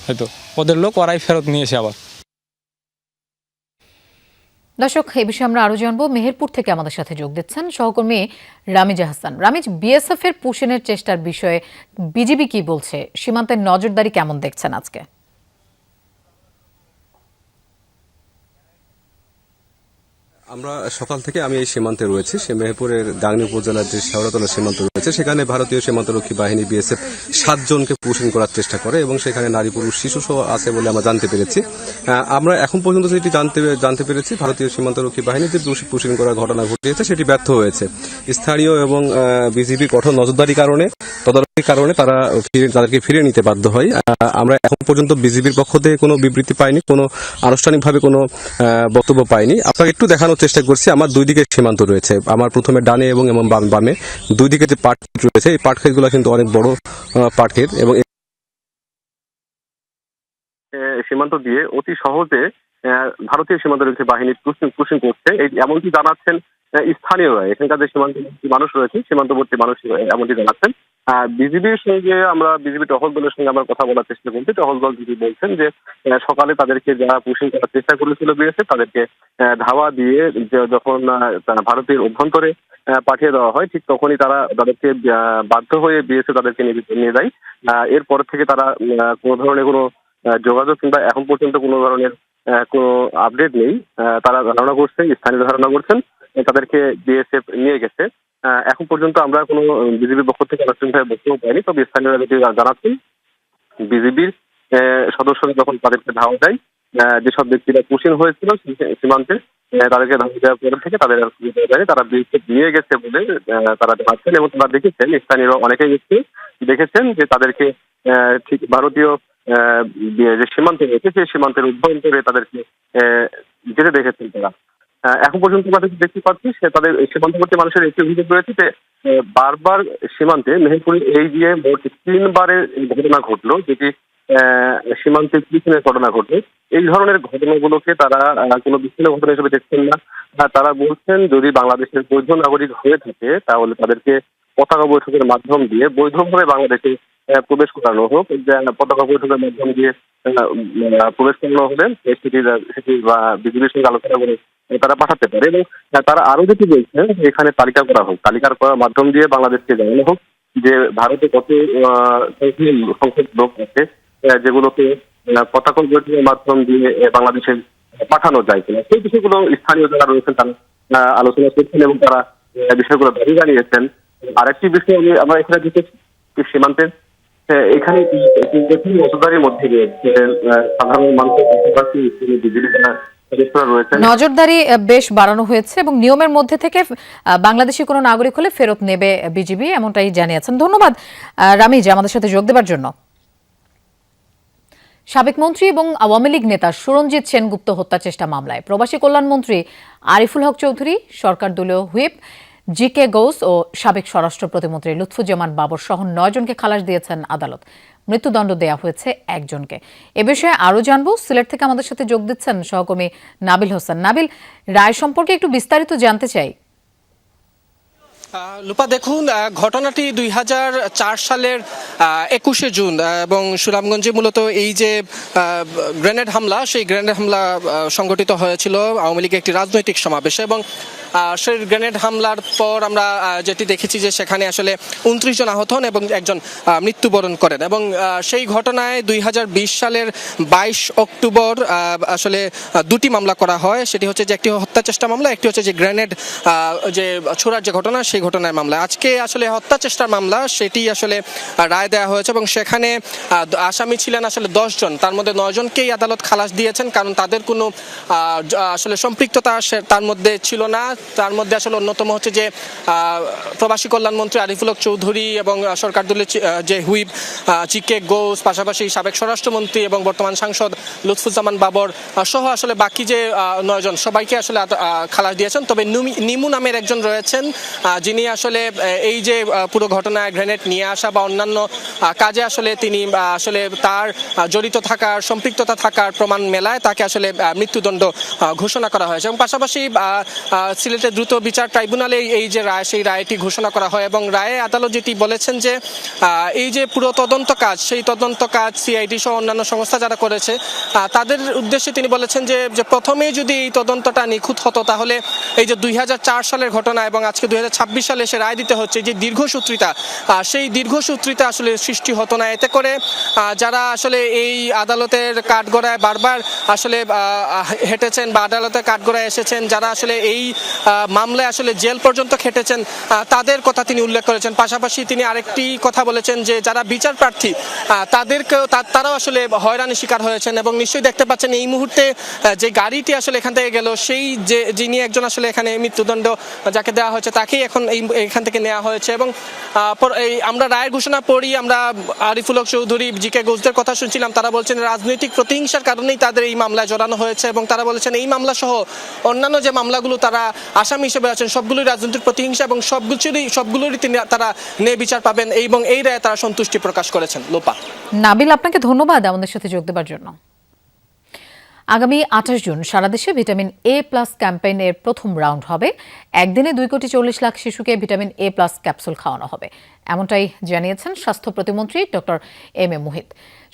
হয়তো, ওদের লোক ওরাই ফেরত নিয়েছে আবার। দর্শক, এই বিষয়ে আমরা আরো জানবো। মেহেরপুর থেকে আমাদের সাথে যোগ দিচ্ছেন সহকর্মী রামিজ হাসান। রামিজ, বিএসএফ এর পুশিনের চেষ্টার বিষয়ে বিজিবি কি বলছে? সীমান্তের নজরদারি কেমন দেখছেন আজকে? আমরা সকাল থেকে আমি এই সীমান্তে রয়েছি। সে মেহেরপুরের গাংনী উপজেলার যে শেওড়াতলা সীমান্ত রয়েছে, সেখানে ভারতীয় সীমান্তরক্ষী বাহিনী বিএসএফ 7 জনকে পুশিং করার চেষ্টা করে এবং সেখানে নারী পুরুষ শিশু সহ আছে বলে আমরা জানতে পেরেছি। আমরা এখন পর্যন্ত যেটি জানতে পেরেছি, ভারতীয় সীমান্তরক্ষী বাহিনী যে পুশিং করার ঘটনা ঘটিয়েছে সেটি ব্যর্থ হয়েছে। স্থানীয় এবং বিজিবি কঠোর নজরদারির কারণে, তদারকির কারণে তাদেরকে ফিরিয়ে নিতে বাধ্য হয়। আমরা এখন পর্যন্ত বিজিবির পক্ষ থেকে কোনো বিবৃতি পাইনি, কোনো আনুষ্ঠানিকভাবে কোনো বক্তব্য পাইনি। আপনাকে একটু দেখানোর চেষ্টা করছি। আমার দুই দিকে সীমান্ত রয়েছে, আমার প্রথমে ডানে এবং বামে দুই দিকে যে পাটক্ষেত রয়েছে, এই পাটক্ষেতগুলো কিন্তু অনেক বড় পাটক্ষেত এবং সীমান্ত দিয়ে অতি সহজে ভারতীয় সীমান্তরক্ষী বাহিনী পুশিং করছে, এমনকি জানাচ্ছেন স্থানীয়রা। এখানকার যে সীমান্তবর্তী মানুষ রয়েছে, সীমান্তবর্তী মানুষ এমনটি জানাচ্ছেন। বিজিবির সঙ্গে বিজিবি টহল দলের সঙ্গে আমরা কথা বলার চেষ্টা করছি। টহল দল যদি বলছেন যে সকালে তাদেরকে যারা পুশিং করার চেষ্টা করেছিল বিএসএফ, তাদেরকে ধাওয়া দিয়ে যখন ভারতের অভ্যন্তরে পাঠিয়ে দেওয়া হয়, ঠিক তখনই তাদেরকে বাধ্য হয়ে বিএসএফ তাদেরকে নিয়ে যায়। এরপর থেকে তারা কোনো ধরনের কোনো যোগাযোগ কিংবা এখন পর্যন্ত কোনো ধরনের কোনো আপডেট নেই। তারা ধারণা করছে, স্থানীয় ধারণা করছেন তাদেরকে বিএসএফ নিয়ে গেছে। এখন পর্যন্ত আমরা কোনো বিজিবির পক্ষ থেকে আনুষ্ঠানিকভাবে বক্তব্য পাইনি। তবে স্থানীয়রা যেটি জানাচ্ছেন, বিজিবির সদস্যরা যখন তাদেরকে ধাওয়া দেয়, যেসব ব্যক্তিরা পুশিং হয়েছিল সীমান্তে, তাদেরকে ধাওয়া দেওয়ার পর থেকে তাদের তারা বিএসএফ নিয়ে গেছে বলে তারা জানাচ্ছেন। এবং তারা দেখেছেন, স্থানীয় অনেকেই দেখেছেন যে তাদেরকে ঠিক ভারতীয় যে সীমান্ত রয়েছে, সেই সীমান্তের অভ্যন্তরে তাদেরকে যেতে দেখেছেন তারা। এখন পর্যন্ত আমরা দেখতে পাচ্ছি তাদের সীমান্তবর্তী মানুষের একটি অভিযোগ রয়েছে যে বারবার সীমান্তে মেহেরপুরে এই দিয়ে মোট 3 বারের ঘটনা ঘটলো, যেটি সীমান্তে পিছনের ঘটনা ঘটলো। এই ধরনের ঘটনাগুলোকে তারা কোনো বিচ্ছিন্ন ঘটনা হিসেবে দেখছেন না। তারা বলছেন যদি বাংলাদেশের বৈধ নাগরিক হয়ে থাকে তাহলে তাদেরকে পতাকা বৈঠকের মাধ্যম দিয়ে বৈধভাবে বাংলাদেশে প্রবেশ করানো হোক। পতাকা বৈঠকের মাধ্যম দিয়ে প্রবেশ করানো হলে সেটি বিজিবির সঙ্গে আলোচনা করে তারা পাঠাতে পারে। এবং তারা আরো যেটি বলছেন যে এখানে তালিকা করা হোক, তালিকা করার মাধ্যম দিয়ে বাংলাদেশকে জানানো হোক যে ভারতে কত সংখ্যক লোক আছে যেগুলোকে পতাকা বৈঠকের মাধ্যম দিয়ে বাংলাদেশে পাঠানো যায় কিনা, সেই বিষয়গুলো স্থানীয় যারা রয়েছেন তারা আলোচনা করছেন এবং তারা বিষয়গুলো দাবি জানিয়েছেন। আরেকটি বিষয় আমরা এখানে দেখেছি, সীমান্তের এখানে নজরদারির মধ্যে সাধারণ মানুষের পাশাপাশি বিজিবি নজরদারি বেশ বাড়ানো হয়েছে এবং নিয়মের মধ্যে থেকে বাংলাদেশি কোনো নাগরিক হলে ফেরত নেবে বিজিবি, এমনটাই জানিয়েছেন। ধন্যবাদ রামিজ আমাদের সাথে যোগ দেওয়ার জন্য। সাবেক মন্ত্রী এবং আওয়ামী লীগ নেতা সুরঞ্জিত সেনগুপ্ত হত্যা চেষ্টা মামলায় প্রবাসী কল্যাণ মন্ত্রী আরিফুল হক চৌধুরী, সরকার দলীয় হুইপ জিকে গৌস ও সাবেক স্বরাষ্ট্র প্রতিমন্ত্রী লুৎফুজ্জামান বাবর সহ 9 জনকে খালাস দিয়েছেন আদালত। মৃত্যুদণ্ড দেয়া হয়েছে 1 জনকে। এ বিষয়ে আরো জানবো। সিলেট থেকে আমাদের সাথে যোগ দিচ্ছেন সহকর্মী নাবিল হোসেন। নাবিল, রায় সম্পর্কে একটু বিস্তারিত জানতে চাই। লুপা, দেখুন, ঘটনাটি 2004 সালের 21শে জুন এবং সুনামগঞ্জে মূলত এই যে গ্রেনেড হামলা, সেই গ্রেনেড হামলা সংঘটিত হয়েছিল আওয়ামী লীগের একটি রাজনৈতিক সমাবেশে। এবং সেই গ্রেনেড হামলার পর আমরা যেটি দেখেছি যে সেখানে আসলে 29 জন আহত হন এবং 1 জন মৃত্যুবরণ করেন। এবং সেই ঘটনায় 2020 সালের 22 অক্টোবর আসলে 2টি মামলা করা হয়। সেটি হচ্ছে যে একটি হত্যা চেষ্টা মামলা, একটি হচ্ছে যে গ্রেনেড যে ছোড়ার যে ঘটনা, সেই ঘটনার মামলা। আজকে আসলে হত্যা চেষ্টার মামলা, সেটি আসলে রায় দেওয়া হয়েছে এবং সেখানে আসামি ছিলেন আসলে 10 জন, তার মধ্যে 9 জনকেই আদালত খালাস দিয়েছেন, কারণ তাদের কোনো আসলে সম্পৃক্ততা তার মধ্যে ছিল না। তার মধ্যে আসলে অন্যতম হচ্ছে যে প্রবাসী কল্যাণ মন্ত্রী আরিফুল হক চৌধুরী এবং সরকার দলের যে হুইপ জিকে গৌস, পাশাপাশি সাবেক স্বরাষ্ট্রমন্ত্রী এবং বর্তমান সাংসদ লুৎফুজ্জামান বাবর সহ আসলে বাকি যে 9 জন সবাইকে আসলে খালাস দিয়েছেন। তবে নিমু নামের একজন রয়েছেন, যিনি আসলে এই যে পুরো ঘটনায় গ্রেনেড নিয়ে আসা বা অন্যান্য কাজে আসলে তিনি আসলে তার জড়িত থাকার, সম্পৃক্ততা থাকার প্রমাণ মেলায় তাকে আসলে মৃত্যুদণ্ড ঘোষণা করা হয়েছে। এবং পাশাপাশি সিলেটের দ্রুত বিচার ট্রাইব্যুনালে এই যে রায়, সেই রায়টি ঘোষণা করা হয় এবং রায়ে আদালত যেটি বলেছেন যে এই যে পুরো তদন্ত কাজ, সেই তদন্ত কাজ সিআইডি সহ অন্যান্য সংস্থা যারা করেছে তাদের উদ্দেশ্যে তিনি বলেছেন যে প্রথমেই যদি এই তদন্তটা নিখুঁত হতো তাহলে এই যে 2004 সালের ঘটনা এবং আজকে 2026 সালে এসে রায় দিতে হচ্ছে, যে দীর্ঘসূত্রিতা, সেই দীর্ঘসূত্রিতা আসলে সৃষ্টি হতো না। এতে করে যারা আসলে এই আদালতের কাঠগড়ায় বারবার আসলে হেঁটেছেন বা আদালতের কাঠগড়ায় এসেছেন, যারা আসলে এই মামলায় আসলে জেল পর্যন্ত খেটেছেন, তাদের কথা তিনি উল্লেখ করেছেন। পাশাপাশি তিনি আরেকটি কথা বলেছেন যে যারা বিচার প্রার্থী তারাও আসলে হয়রানির শিকার হয়েছেন এবং নিশ্চয়ই দেখতে পাচ্ছেন এই মুহূর্তে যে গাড়িটি আসলে এখান থেকে গেল, সেই যে যিনি একজন আসলে এখানে মৃত্যুদণ্ড যাকে দেওয়া হয়েছে তাকেই এখন এখান থেকে নেওয়া হয়েছে। এবং আমরা রায়ের ঘোষণা পড়ি, আমরা আরিফুল হক চৌধুরী, জিকে ঘোষদের কথা শুনছিলাম, তারা বলছেন রাজনৈতিক প্রতিহিংসার কারণেই তাদের এই মামলায় জড়ানো হয়েছে এবং তারা বলেছেন এই মামলা সহ অন্যান্য যে মামলাগুলো তারা আসামি হিসেবে আছেন সবগুলোই রাজনৈতিক প্রতিহিংসা এবং সবগুলোরই তারা ন্যায় বিচার পাবেন এবং এই রায়ে তারা সন্তুষ্টি প্রকাশ করেছেন। লোপা। নাবিল, আপনাকে ধন্যবাদ আমাদের সাথে যোগ দেওয়ার জন্য। আগামী 28 জুন সারা দেশে ভিটামিন এ প্লাস ক্যাম্পেইনের প্রথম রাউন্ড হবে। একদিনে 2,40,00,000 শিশুকে ভিটামিন এ প্লাস ক্যাপসুল খাওয়ানো হবে, এমনটাই জানিয়েছেন স্বাস্থ্য প্রতিমন্ত্রী ডক্টর এম এ মুহিত।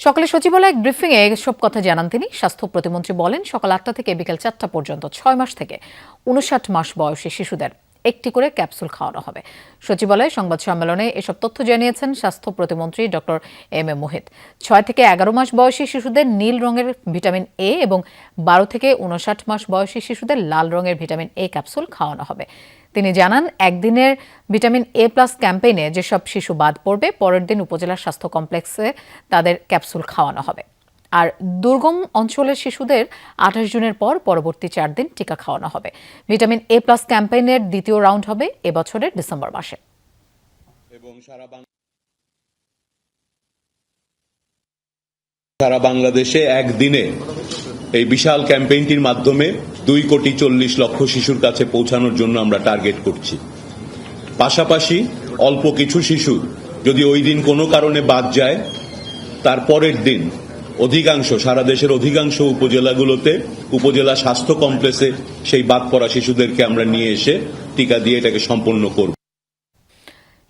সকালে সচিবালয়ে এক ব্রিফিংয়ে এসব কথা জানান তিনি। স্বাস্থ্য প্রতিমন্ত্রী বলেন, সকাল 8টা থেকে বিকেল 4টা পর্যন্ত 6 মাস থেকে 59 মাস বয়সী শিশুদের একটি করে ক্যাপসুল খাওয়ানো হবে। সচিবালয়ে সংবাদ সম্মেলনে এসব তথ্য জানিয়েছেন স্বাস্থ্য প্রতিমন্ত্রী ডক্টর এম এ মুহিত। 6 থেকে 11 মাস বয়সী শিশুদের নীল রঙের ভিটামিন এ এবং 12 থেকে 59 মাস বয়সী শিশুদের লাল রঙের ভিটামিন এ ক্যাপসুল খাওয়ানো হবে। তিনি জানান, একদিনের ভিটামিন এ প্লাস ক্যাম্পেইনে যেসব শিশু বাদ পড়বে, পরের দিন উপজেলা স্বাস্থ্য কমপ্লেক্সে তাদের ক্যাপসুল খাওয়ানো হবে। আর দুর্গম অঞ্চলের শিশুদের 28 জুনের পর পরবর্তী 4 দিন টিকা খাওয়ানো হবে। ভিটামিন এ প্লাস ক্যাম্পেইনের দ্বিতীয় রাউন্ড হবে এবছরের ডিসেম্বর মাসে। সারা বাংলাদেশে একদিনে এই বিশাল ক্যাম্পেইনটির মাধ্যমে 2,40,00,000 শিশুর কাছে পৌঁছানোর জন্য আমরা টার্গেট করছি। পাশাপাশি অল্প কিছু শিশু যদি ওই দিন কোনো কারণে বাদ যায়, তারপরের দিন সারা দেশের অধিকাংশ উপজেলাগুলোতে উপজেলা স্বাস্থ্য কমপ্লেক্সে সেই বাদ পড়া শিশুদেরকে আমরা নিয়ে এসে টিকা দিয়ে এটাকে সম্পন্ন করব।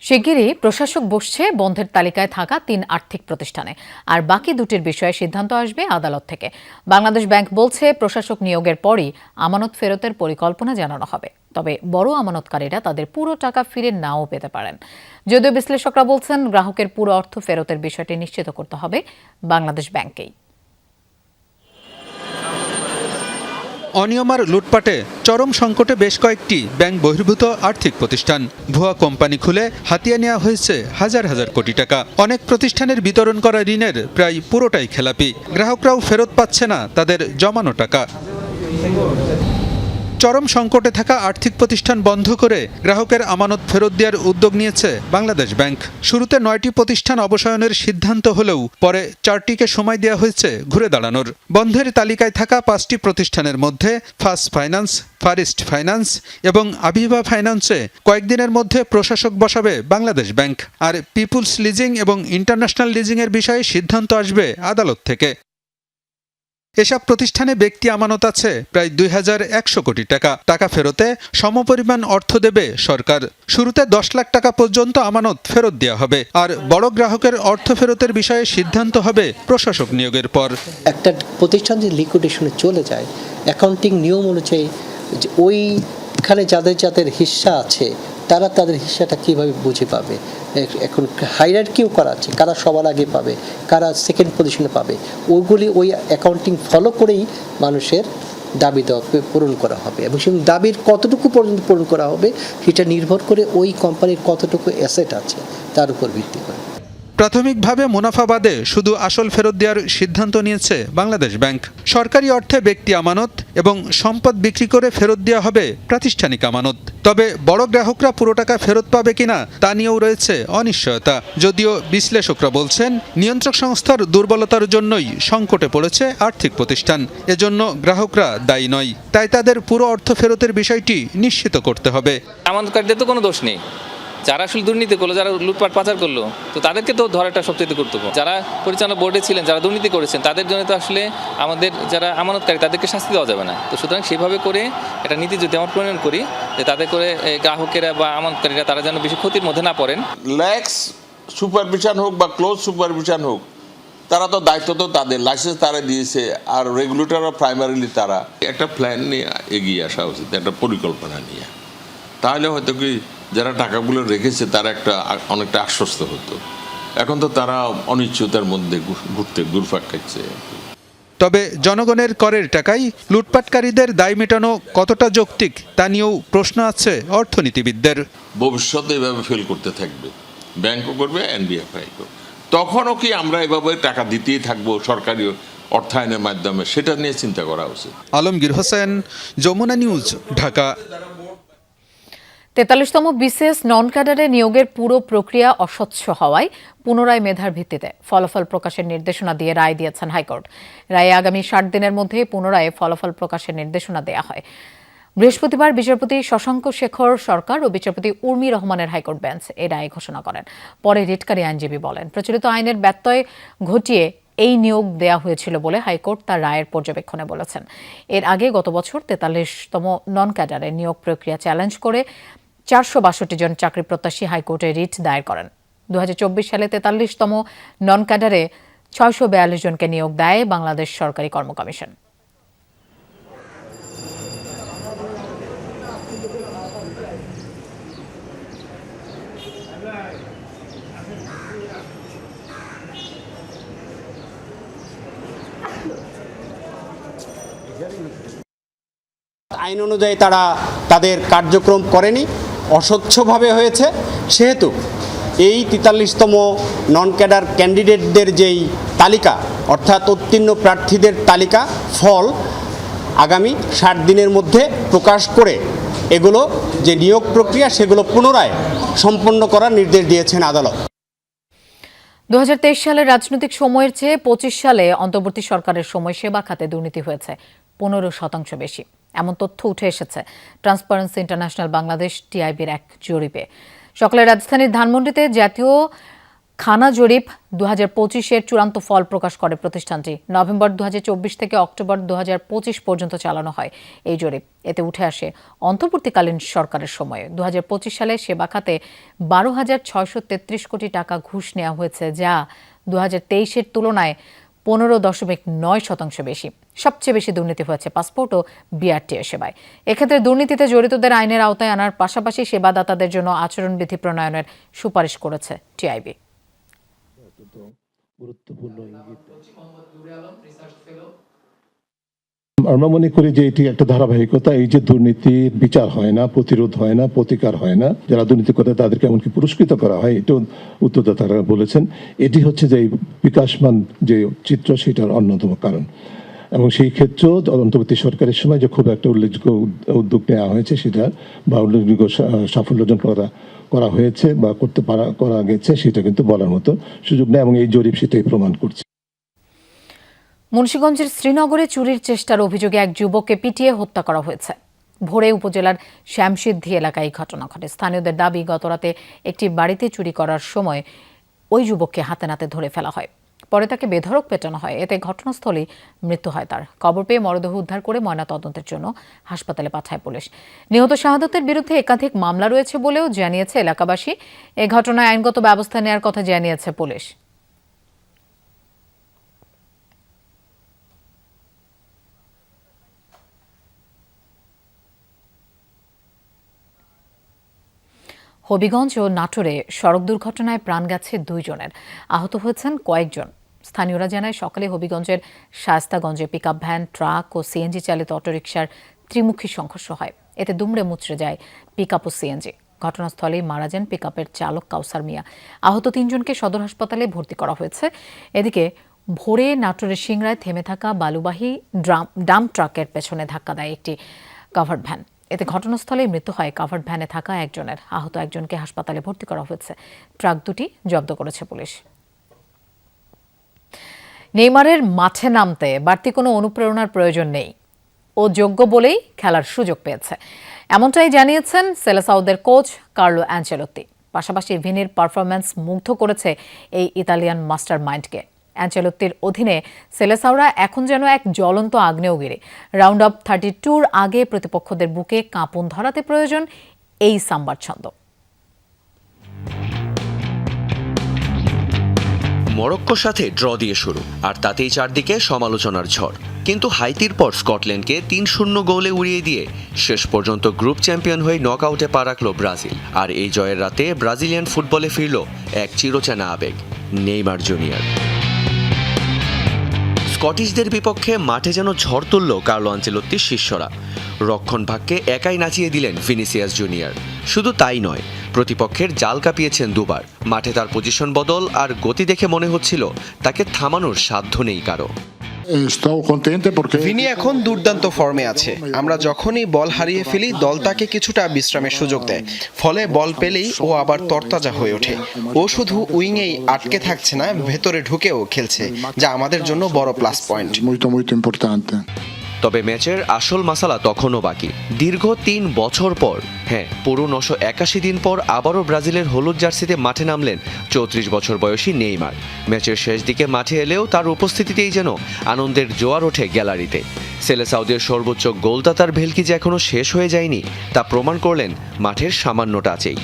শিগগিরই প্রশাসক বসছে বন্ধের তালিকায় থাকা 3 আর্থিক প্রতিষ্ঠানে, আর বাকি 2টির বিষয়ে সিদ্ধান্ত আসবে আদালত থেকে। বাংলাদেশ ব্যাংক বলছে, প্রশাসক নিয়োগের পরই আমানত ফেরতের পরিকল্পনা জানানো হবে। তবে বড় আমানতকারীরা তাদের পুরো টাকা ফিরে নাও পেতে পারেন। যদিও বিশ্লেষকরা বলছেন, গ্রাহকের পুরো অর্থ ফেরতের বিষয়টি নিশ্চিত করতে হবে বাংলাদেশ ব্যাংককেই। অনিয়ম আর লুটপাটে চরম সংকটে বেশ কয়েকটি ব্যাংক বহির্ভূত আর্থিক প্রতিষ্ঠান। ভুয়া কোম্পানি খুলে হাতিয়ে নেওয়া হয়েছে হাজার হাজার কোটি টাকা। অনেক প্রতিষ্ঠানের বিতরণ করা ঋণের প্রায় পুরোটাই খেলাপি। গ্রাহকরাও ফেরত পাচ্ছে না তাদের জমানো টাকা। চরম সংকটে থাকা আর্থিক প্রতিষ্ঠান বন্ধ করে গ্রাহকের আমানত ফেরত দেওয়ার উদ্যোগ নিয়েছে বাংলাদেশ ব্যাংক। শুরুতে 9টি প্রতিষ্ঠান অবসায়নের সিদ্ধান্ত হলেও পরে 4টিকে সময় দেওয়া হয়েছে ঘুরে দাঁড়ানোর। বন্ধের তালিকায় থাকা 5টি প্রতিষ্ঠানের মধ্যে ফার্স্ট ফাইন্যান্স, ফারিস্ট ফাইন্যান্স এবং আবিবা ফাইন্যান্সে কয়েকদিনের মধ্যে প্রশাসক বসাবে বাংলাদেশ ব্যাংক। আর পিপুলস লিজিং এবং ইন্টারন্যাশনাল লিজিংয়ের বিষয়ে সিদ্ধান্ত আসবে আদালত থেকে। এসব প্রতিষ্ঠানে ব্যক্তি আমানত আছে প্রায় 2,100 কোটি টাকা। টাকা ফেরতে সমপরিমাণ অর্থ দেবে সরকার। শুরুতে 10 লাখ টাকা পর্যন্ত আমানত ফেরত দেওয়া হবে, আর বড় গ্রাহকের অর্থ ফেরতের বিষয়ে সিদ্ধান্ত হবে প্রশাসক নিয়োগের পর। একটা প্রতিষ্ঠান যে লিকুইডেশনে চলে যায়, অ্যাকাউন্টিং নিয়ম অনুযায়ী ওইখানে যাদের হিস্সা আছে তারা তাদের হিস্সাটা কিভাবে বুঝে পাবে। এখন হাইরার্কিও করা আছে, কারা সবার আগে পাবে, কারা সেকেন্ড পজিশনে পাবে, ওইগুলি ওই অ্যাকাউন্টিং ফলো করেই মানুষের দাবি দেওয়া পূরণ করা হবে এবং সেই দাবির কতটুকু পর্যন্ত পূরণ করা হবে সেটা নির্ভর করে ওই কোম্পানির কতটুকু অ্যাসেট আছে তার উপর ভিত্তি করে। প্রাথমিকভাবে মুনাফা বাদে শুধু আসল ফেরত দেওয়ার সিদ্ধান্ত নিয়েছে বাংলাদেশ ব্যাংক। সরকারি অর্থে ব্যক্তি আমানত এবং সম্পদ বিক্রি করে ফেরত দেওয়া হবে প্রাতিষ্ঠানিক আমানত। তবে বড় গ্রাহকরা পুরো টাকা ফেরত পাবে কিনা তা নিয়েও রয়েছে অনিশ্চয়তা। যদিও বিশ্লেষকরা বলছেন, নিয়ন্ত্রক সংস্থার দুর্বলতার জন্যই সংকটে পড়েছে আর্থিক প্রতিষ্ঠান। এজন্য গ্রাহকরা দায়ী নয়, তাই তাদের পুরো অর্থ ফেরতের বিষয়টি নিশ্চিত করতে হবে। আমানতকারীদের তো কোনো দোষ নেই, যারা আসলে দুর্নীতি করলো, যারা লুটপাট পাচার করলো, তো তাদেরকে তো ধরাটা সবচেয়ে গুরুত্বপূর্ণ। যারা পরিচালনা বোর্ডে ছিলেন, যারা দুর্নীতি করেছেন, তাদের জন্য তো আসলে আমাদের যারা আমানতকারী তাদেরকে শাস্তি দেওয়া যাবে না। তো সুতরাং সেভাবে করে একটা নীতি যদি আমরা প্রণয়ন করি যে তাতে করে গ্রাহকেরা বা আমানতকারীরা তারা যেন বেশি ক্ষতির মধ্যে না পড়েন। ল্যাক্স সুপারভিশন হোক বা ক্লোজ সুপারভিশন হোক, তারা তো দায়িত্ব তো তাদের, লাইসেন্স তারা দিয়েছে, আর রেগুলেটরও প্রাইমারিলি তারা। একটা প্ল্যান নিয়ে এগিয়ে আসা উচিত, একটা পরিকল্পনা নিয়ে, তাহলে হয়তো কি যারা টাকাগুলো রেখেছে তারা অনেকটা আশ্বস্ত হতো। এখন তো তারা অনিশ্চয়তার মধ্যে ঘুরপাক খাচ্ছে। তবে জনগণের করের টাকায় লুটপাটকারীদের দায় মেটানো কতটা যৌক্তিক তা নিয়েও প্রশ্ন আছে অর্থনীতিবিদদের। ভবিষ্যতে এভাবে ফেল করতে থাকবে, ব্যাংকও করবে, এনবিএফআই করবে, তখনও কি আমরা এভাবে টাকা দিতেই থাকবো সরকারি অর্থায়নের মাধ্যমে? সেটা নিয়ে চিন্তা করা উচিত। আলমগীর হোসেন, যমুনা নিউজ, ঢাকা। ৪৩তম বিসিএস নন ক্যাডারে নিয়োগের পুরো প্রক্রিয়া অস্বচ্ছ হওয়ায় পুনরায় মেধার ভিত্তিতে ফলাফল প্রকাশের নির্দেশনা দিয়ে রায় দিয়েছেন হাইকোর্ট। রায়ে আগামী ৬০ দিনের মধ্যে পুনরায় ফলাফল প্রকাশের নির্দেশনা দেয়া হয়। বৃহস্পতিবার বিচারপতি শশাঙ্ক শেখর সরকার ও বিচারপতি উর্মি রহমানের হাইকোর্ট বেঞ্চ এই রায় ঘোষণা করেন। পরে রিটকারী আইনজীবী বলেন, প্রচলিত আইনের ব্যত্যয় ঘটিয়ে এই নিয়োগ দেয়া হয়েছিল বলে হাইকোর্ট তার রায়ের পর্যবেক্ষণে বলেছেন। এর আগে গত বছর ৪৩তম নন ক্যাডারে নিয়োগ প্রক্রিয়া চ্যালেঞ্জ করে ৪৬২ জন চাকরি প্রত্যাশী হাইকোর্টে রিট দায়ের করেন। ২০২৪ সালে ৪৩তম নন ক্যাডারে ৬৪২ জনকে নিয়োগ দেয় বাংলাদেশ সরকারি কর্ম কমিশন। আইন অনুযায়ী তারা তাদের কার্যক্রম করেনি, অস্বচ্ছভাবে হয়েছে। সেহেতু এই ৪৩তম নন ক্যাডার ক্যান্ডিডেটদের যেই তালিকা, অর্থাৎ উত্তীর্ণ প্রার্থীদের তালিকা ফল আগামী ৬০ দিনের মধ্যে প্রকাশ করে এগুলো যে নিয়োগ প্রক্রিয়া সেগুলো পুনরায় সম্পন্ন করার নির্দেশ দিয়েছেন আদালত। ২০২৩ সালের রাজনৈতিক সময়ের চেয়ে ২৫ সালে অন্তর্বর্তী সরকারের সময় সেবা খাতে দুর্নীতি হয়েছে ১৫% বেশি। এমন তথ্য উঠে এসেছে ট্রান্সপারেন্সি ইন্টারন্যাশনাল বাংলাদেশ টিআইবির এক জরিপে। সকালে রাজধানীর ধানমন্ডিতে জাতীয় খানা জরিপ ২০২৫-এর চূড়ান্ত ফল প্রকাশ করে প্রতিষ্ঠানটি। নভেম্বর ২০২৪ থেকে অক্টোবর ২০২৫ পর্যন্ত চালানো হয় এই জরিপ। এতে উঠে আসে অন্তর্বর্তীকালীন সরকারের সময়ে ২০২৫ সালে সেবা খাতে ১২,৬৩৩ কোটি টাকা ঘুষ নেওয়া হয়েছে, যা ২০২৩-এর তুলনায় ১৫.৯% বেশি। সবচেয়ে বেশি দুর্নীতি হয়েছে পাসপোর্ট ও বিআরটিএ সেবায়। এক্ষেত্রে দুর্নীতিতে জড়িতদের আইনের আওতায় আনার পাশাপাশি সেবাদাতাদের জন্য আচরণবিধি প্রণয়নের সুপারিশ করেছে টিআইবি। আমরা মনে করি যে এটি একটা ধারাবাহিকতা। এই যে দুর্নীতির বিচার হয় না, প্রতিরোধ হয় না, প্রতিকার হয় না, যারা দুর্নীতি করে তাদেরকে এমনকি পুরস্কৃত করা হয়, এটাও উত্তরদাতারা বলেছেন। এটি হচ্ছে যে বিকাশমান যে চিত্র, সেটার অন্যতম কারণ। এবং সেই ক্ষেত্রেও অন্তর্বর্তী সরকারের সময় যে খুব একটা উল্লেখযোগ্য উদ্যোগ নেওয়া হয়েছে সেটা বা উল্লেখযোগ্য সাফল্য অর্জন করা হয়েছে বা করা গেছে, সেটা কিন্তু বলার মতো সুযোগ নেই এবং এই জরিপ সেটাই প্রমাণ করছে। মুন্সিগঞ্জের শ্রীনগরে চুরির চেষ্টার অভিযোগে এক যুবককে পিটিয়ে হত্যা করা হয়েছে। ভোরে উপজেলার শ্যামসিদ্ধি এলাকায় এই ঘটনা ঘটে। স্থানীয়দের দাবি, গতরাতে একটি বাড়িতে চুরি করার সময় ওই যুবককে হাতে নাতে ধরে ফেলা হয়। পরে তাকে বেধড়ক পেটানো হয়। এতে ঘটনাস্থলেই মৃত্যু হয় তার। খবর পেয়ে মরদেহ উদ্ধার করে ময়নাতদন্তের জন্য হাসপাতালে পাঠায় পুলিশ। নিহত শাহাদতের বিরুদ্ধে একাধিক মামলা রয়েছে বলেও জানিয়েছে এলাকাবাসী। এ ঘটনায় আইনগত ব্যবস্থা নেওয়ার কথা জানিয়েছে পুলিশ। হবিগঞ্জ ও নাটোরে সড়ক দুর্ঘটনায় প্রাণ গেছে 2 জনের, আহত হয়েছেন কয়েকজন। স্থানীয়রা জানায়, সকালে হবিগঞ্জের শায়েস্তাগঞ্জে পিকআপ ভ্যান, ট্রাক ও সিএনজি চালিত অটোরিকশার ত্রিমুখী সংঘর্ষ হয়। এতে দুমড়ে মুচড়ে যায় পিকআপ ও সিএনজি। ঘটনাস্থলেই মারা যান পিকআপের চালক কাউসার মিয়া। আহত 3 জনকে সদর হাসপাতালে ভর্তি করা হয়েছে। এদিকে ভোরে নাটোরের সিংড়ায় থেমে থাকা বালুবাহী ডাম্প ট্রাকের পেছনে ধাক্কা দেয় একটি কাভার্ড ভ্যান। এতে ঘটনাস্থলেই মৃত্যু হয় কাভার্ড ভ্যানে থাকা একজনের। আহত একজনকে হাসপাতালে ভর্তি করা হয়েছে। ট্রাক দুটি জব্দ করেছে পুলিশ। নেইমারের মাঠে নামতে বাড়তি কোনো অনুপ্রেরণার প্রয়োজন নেই, ও যোগ্য বলেই খেলার সুযোগ পেয়েছে, এমনটাই জানিয়েছেন সেলেসাওদের কোচ কার্লো অ্যাঞ্চেলোত্তি। পাশাপাশি ভিনির পারফরম্যান্স মুগ্ধ করেছে এই ইতালিয়ান মাস্টার মাইন্ডকে। অ্যানচেলোত্তির অধীনে সেলেসাওরা এখন যেন এক জ্বলন্ত আগ্নেয়গিরি। রাউন্ড অফ 32-র আগে প্রতিপক্ষদের বুকে কাঁপন ধরাতে প্রয়োজন এই সাম্বার ছন্দ। মরক্কোর সাথে ড্র দিয়ে শুরু, আর তাতেই চারদিকে সমালোচনার ঝড়। কিন্তু হাইতির পর স্কটল্যান্ডকে 3-0 গোলে উড়িয়ে দিয়ে শেষ পর্যন্ত গ্রুপ চ্যাম্পিয়ন হয়ে নকআউটে পা রাখল ব্রাজিল। আর এই জয়ের রাতে ব্রাজিলিয়ান ফুটবলে ফিরল এক চিরচেনা আবেগ, নেইমার জুনিয়র। স্কটিশদের বিপক্ষে মাঠে যেন ঝড় তুলল কার্লো আনচেলোত্তির শিষ্যরা। রক্ষণ ভাগকে একাই নাচিয়ে দিলেন ভিনিসিয়াস জুনিয়র। শুধু তাই নয়, প্রতিপক্ষের জাল কাঁপিয়েছেন দুবার। মাঠে তার পজিশন বদল আর গতি দেখে মনে হচ্ছিল তাকে থামানোর সাধ্য নেই কারো। ভিনি এখন দুর্দান্ত ফর্মে আছে। আমরা যখনই বল হারিয়ে ফেলি দল তাকে কিছুটা বিশ্রামের সুযোগ দেয়, ফলে বল পেলেই ও আবার তরতাজা হয়ে ওঠে। ও শুধু উইংয়েই আটকে থাকছে না, ভেতরে ঢুকেও খেলছে, যা আমাদের জন্য বড় প্লাস পয়েন্ট। তবে ম্যাচের আসল মাসালা তখনও বাকি। দীর্ঘ 3 বছর পর, পুরো 981 দিন পর আবারও ব্রাজিলের হলুদ জার্সিতে মাঠে নামলেন 34 বছর বয়সী নেইমার। ম্যাচের শেষ দিকে মাঠে এলেও তার উপস্থিতিতেই যেন আনন্দের জোয়ার ওঠে গ্যালারিতে। সেলেসাওদের সর্বোচ্চ গোলদাতার ভেলকি যে এখনও শেষ হয়ে যায়নি তা প্রমাণ করলেন মাঠের সামান্য টাচেই।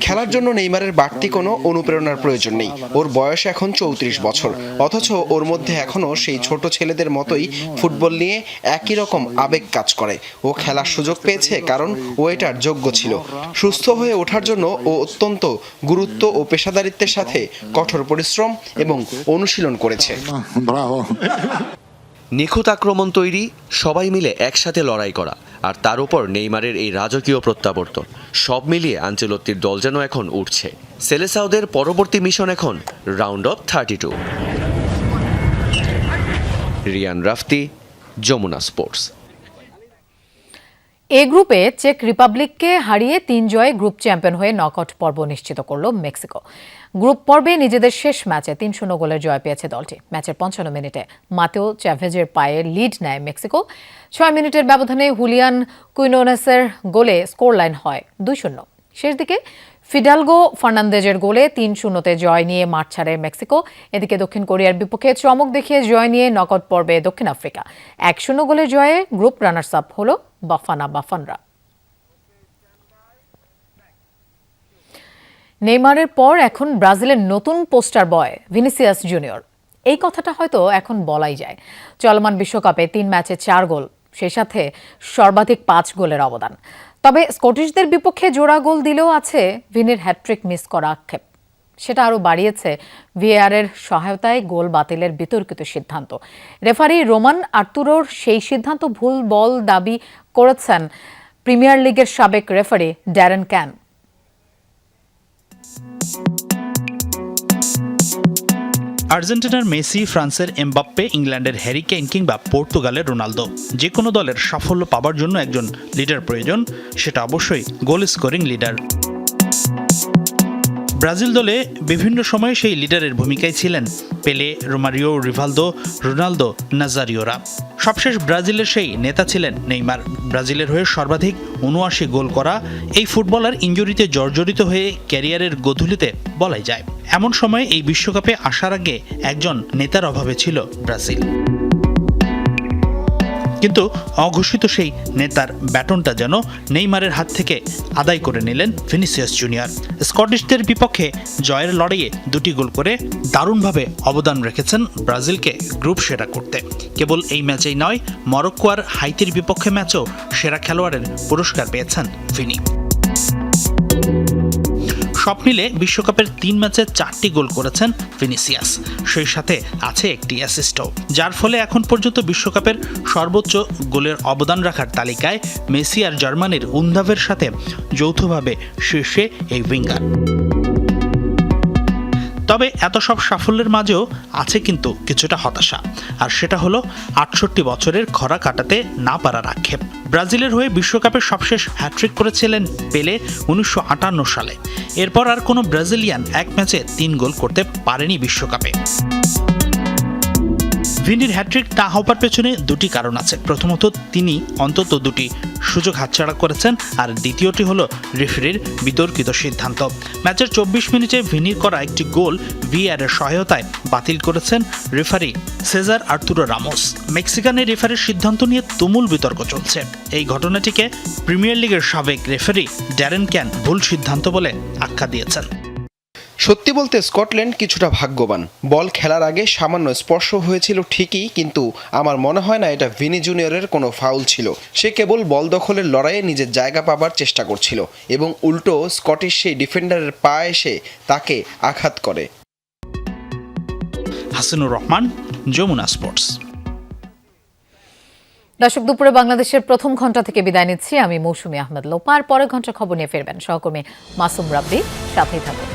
খেলার জন্য নেইমারের বাড়তি কোনো অনুপ্রেরণার প্রয়োজন নেই। ওর বয়স এখন 34 বছর, অথচ ওর মধ্যে এখনও সেই ছোট ছেলেদের মতোই ফুটবল নিয়ে একই রকম আবেগ কাজ করে। ও খেলার সুযোগ পেয়েছে কারণ ও এটার যোগ্য ছিল। সুস্থ হয়ে ওঠার জন্য ও অত্যন্ত গুরুত্ব ও পেশাদারিত্বের সাথে কঠোর পরিশ্রম এবং অনুশীলন করেছে। নিখুঁত আক্রমণ তৈরি, সবাই মিলে একসাথে লড়াই করা, আর তার উপর নেইমারের এই রাজকীয় প্রত্যাবর্তন, সব মিলিয়ে আনচেলোত্তির দল যেন এখন উঠছে। সেলেসাওদের পরবর্তী মিশন এখন round of 32। Rian Rafti, Jamuna sports. এ গ্রুপে চেক রিপাবলিককে হারিয়ে 3 জয়ে গ্রুপ চ্যাম্পিয়ন হয়ে নকআউট পর্ব নিশ্চিত করল মেক্সিকো। গ্রুপ পর্বে নিজেদের শেষ ম্যাচে 3-0 গোলের জয় পেয়েছে দলটি। ম্যাচের 55 মিনিটে মাতেও চ্যাভেজের পায়ে লিড নেয় মেক্সিকো। 6 মিনিটের ব্যবধানে হুলিয়ান কুইনোনেসের গোলে স্কোর লাইন হয় 2-0। শেষ দিকে ফিডালগো ফার্নান্দেজের গোলে 3-0-তে জয় নিয়ে মাঠ ছাড়ে মেক্সিকো। এদিকে দক্ষিণ কোরিয়ার বিপক্ষে চমক দেখিয়ে জয় নিয়ে নকআউট পর্বে দক্ষিণ আফ্রিকা। 1-0 গোলের জয়ে গ্রুপ রানার্স আপ হল বাফানারা। নেইমারের পর এখন ব্রাজিলের নতুন পোস্টার বয় ভিনিসিয়াস জুনিয়র। এই কথাটা হয়তো এখন বলাই যায়। চলমান বিশ্বকাপে 3 ম্যাচে 4 গোল, সেই সাথে সর্বাধিক 5 গোলের অবদান। তবে স্কটিশদের বিপক্ষে জোড়া গোল দিলেও আছে ভিনির হ্যাটট্রিক মিস করা আক্ষেপ। সেটা আরও বাড়িয়েছে ভিএআরের সহায়তায় গোল বাতিলের বিতর্কিত সিদ্ধান্ত। রেফারি রোমান আর্তুরোর সেই সিদ্ধান্ত ভুল বল দাবি করেছেন প্রিমিয়ার লিগের সাবেক রেফারি ড্যারেন ক্যান। আর্জেন্টিনার মেসি, ফ্রান্সের এমবাপ্পে, ইংল্যান্ডের হ্যারি কেইন কিংবা পর্তুগালের রোনালদো, যে কোনো দলের সাফল্য পাবার জন্য একজন লিডার প্রয়োজন, সেটা অবশ্যই গোল স্কোরিং লিডার। ব্রাজিল দলে বিভিন্ন সময়ে সেই লিডারের ভূমিকায় ছিলেন পেলে, রোমারিও, রিভালদো, রোনালদো, নাজারিওরা। সবশেষ ব্রাজিলের সেই নেতা ছিলেন নেইমার। ব্রাজিলের হয়ে সর্বাধিক ৭৯ গোল করা এই ফুটবলার ইনজুরিতে জর্জরিত হয়ে ক্যারিয়ারের গোধূলিতে বলাই যায়। এমন সময়ে এই বিশ্বকাপে আসার আগে একজন নেতার অভাবে ছিল ব্রাজিল। কিন্তু অঘোষিত সেই নেতার ব্যাটনটা যেন নেইমারের হাত থেকে আদায় করে নিলেন ভিনিসিয়াস জুনিয়র। স্কটিশদের বিপক্ষে জয়ের লড়াইয়ে 2টি গোল করে দারুণভাবে অবদান রেখেছেন ব্রাজিলকে গ্রুপ সেরা করতে। কেবল এই ম্যাচেই নয়, মরক্কো আর হাইতির বিপক্ষে ম্যাচও সেরা খেলোয়াড়ের পুরস্কার পেয়েছেন ভিনি। সব মিলে বিশ্বকাপের 3 ম্যাচে 4টি গোল করেছেন ভিনিসিয়াস, সেই সাথে আছে একটি অ্যাসিস্টও, যার ফলে এখন পর্যন্ত বিশ্বকাপের সর্বোচ্চ গোলের অবদান রাখার তালিকায় মেসি আর জার্মানির উন্দাভের সাথে যৌথভাবে শীর্ষে এই উইঙ্গার। তবে এত সব সাফল্যের মাঝেও আছে কিন্তু কিছুটা হতাশা, আর সেটা হলো ৬৮ বছরের খরা কাটাতে না পারার আক্ষেপ। ব্রাজিলের হয়ে বিশ্বকাপের সবশেষ হ্যাট্রিক করেছিলেন পেলে ১৯৫৮ সালে। এরপর আর কোনো ব্রাজিলিয়ান এক ম্যাচে 3 গোল করতে পারেনি বিশ্বকাপে। ভিনির হ্যাট্রিক না হওয়ার পেছনে দুটি কারণ আছে। প্রথমত, তিনি অন্তত দুটি সুযোগ হাতছাড়া করেছেন, আর দ্বিতীয়টি হলো রেফারির বিতর্কিত সিদ্ধান্ত। ম্যাচের 24 মিনিটে ভিনির করা একটি গোল ভিআর এর সহায়তায় বাতিল করেছেন রেফারি সেজার আর্তুরো রামোস। মেক্সিকানের রেফারির সিদ্ধান্ত নিয়ে তুমুল বিতর্ক চলছে। এই ঘটনাটিকে প্রিমিয়ার লিগের সাবেক রেফারি ড্যারেন ক্যান ভুল সিদ্ধান্ত বলে আখ্যা দিয়েছেন। সত্যি বলতে স্কটল্যান্ড কিছুটা ভাগ্যবান। বল খেলার আগে সামান্য স্পর্শ হয়েছিল ঠিকই, কিন্তু আমার মনে হয় না এটা ভিনি জুনিয়রের কোনো ফাউল ছিল। সে কেবল বল দখলের লড়াইয়ে নিজের জায়গা পাবার চেষ্টা করছিল এবং উল্টো স্কটিশ সেই ডিফেন্ডারের পা এসে তাকে আঘাত করে। হাসিনুর রহমান, যমুনা স্পোর্টস। দর্শক, দুপুরে বাংলাদেশের প্রথম ঘন্টা থেকে বিদায় নিচ্ছি আমি মৌসুমী আহমেদ লোপা। আর পরের ঘন্টা খবর নিয়ে ফিরবেন সহকর্মী মাসুম রাব্বি। সাথেই থাকুন।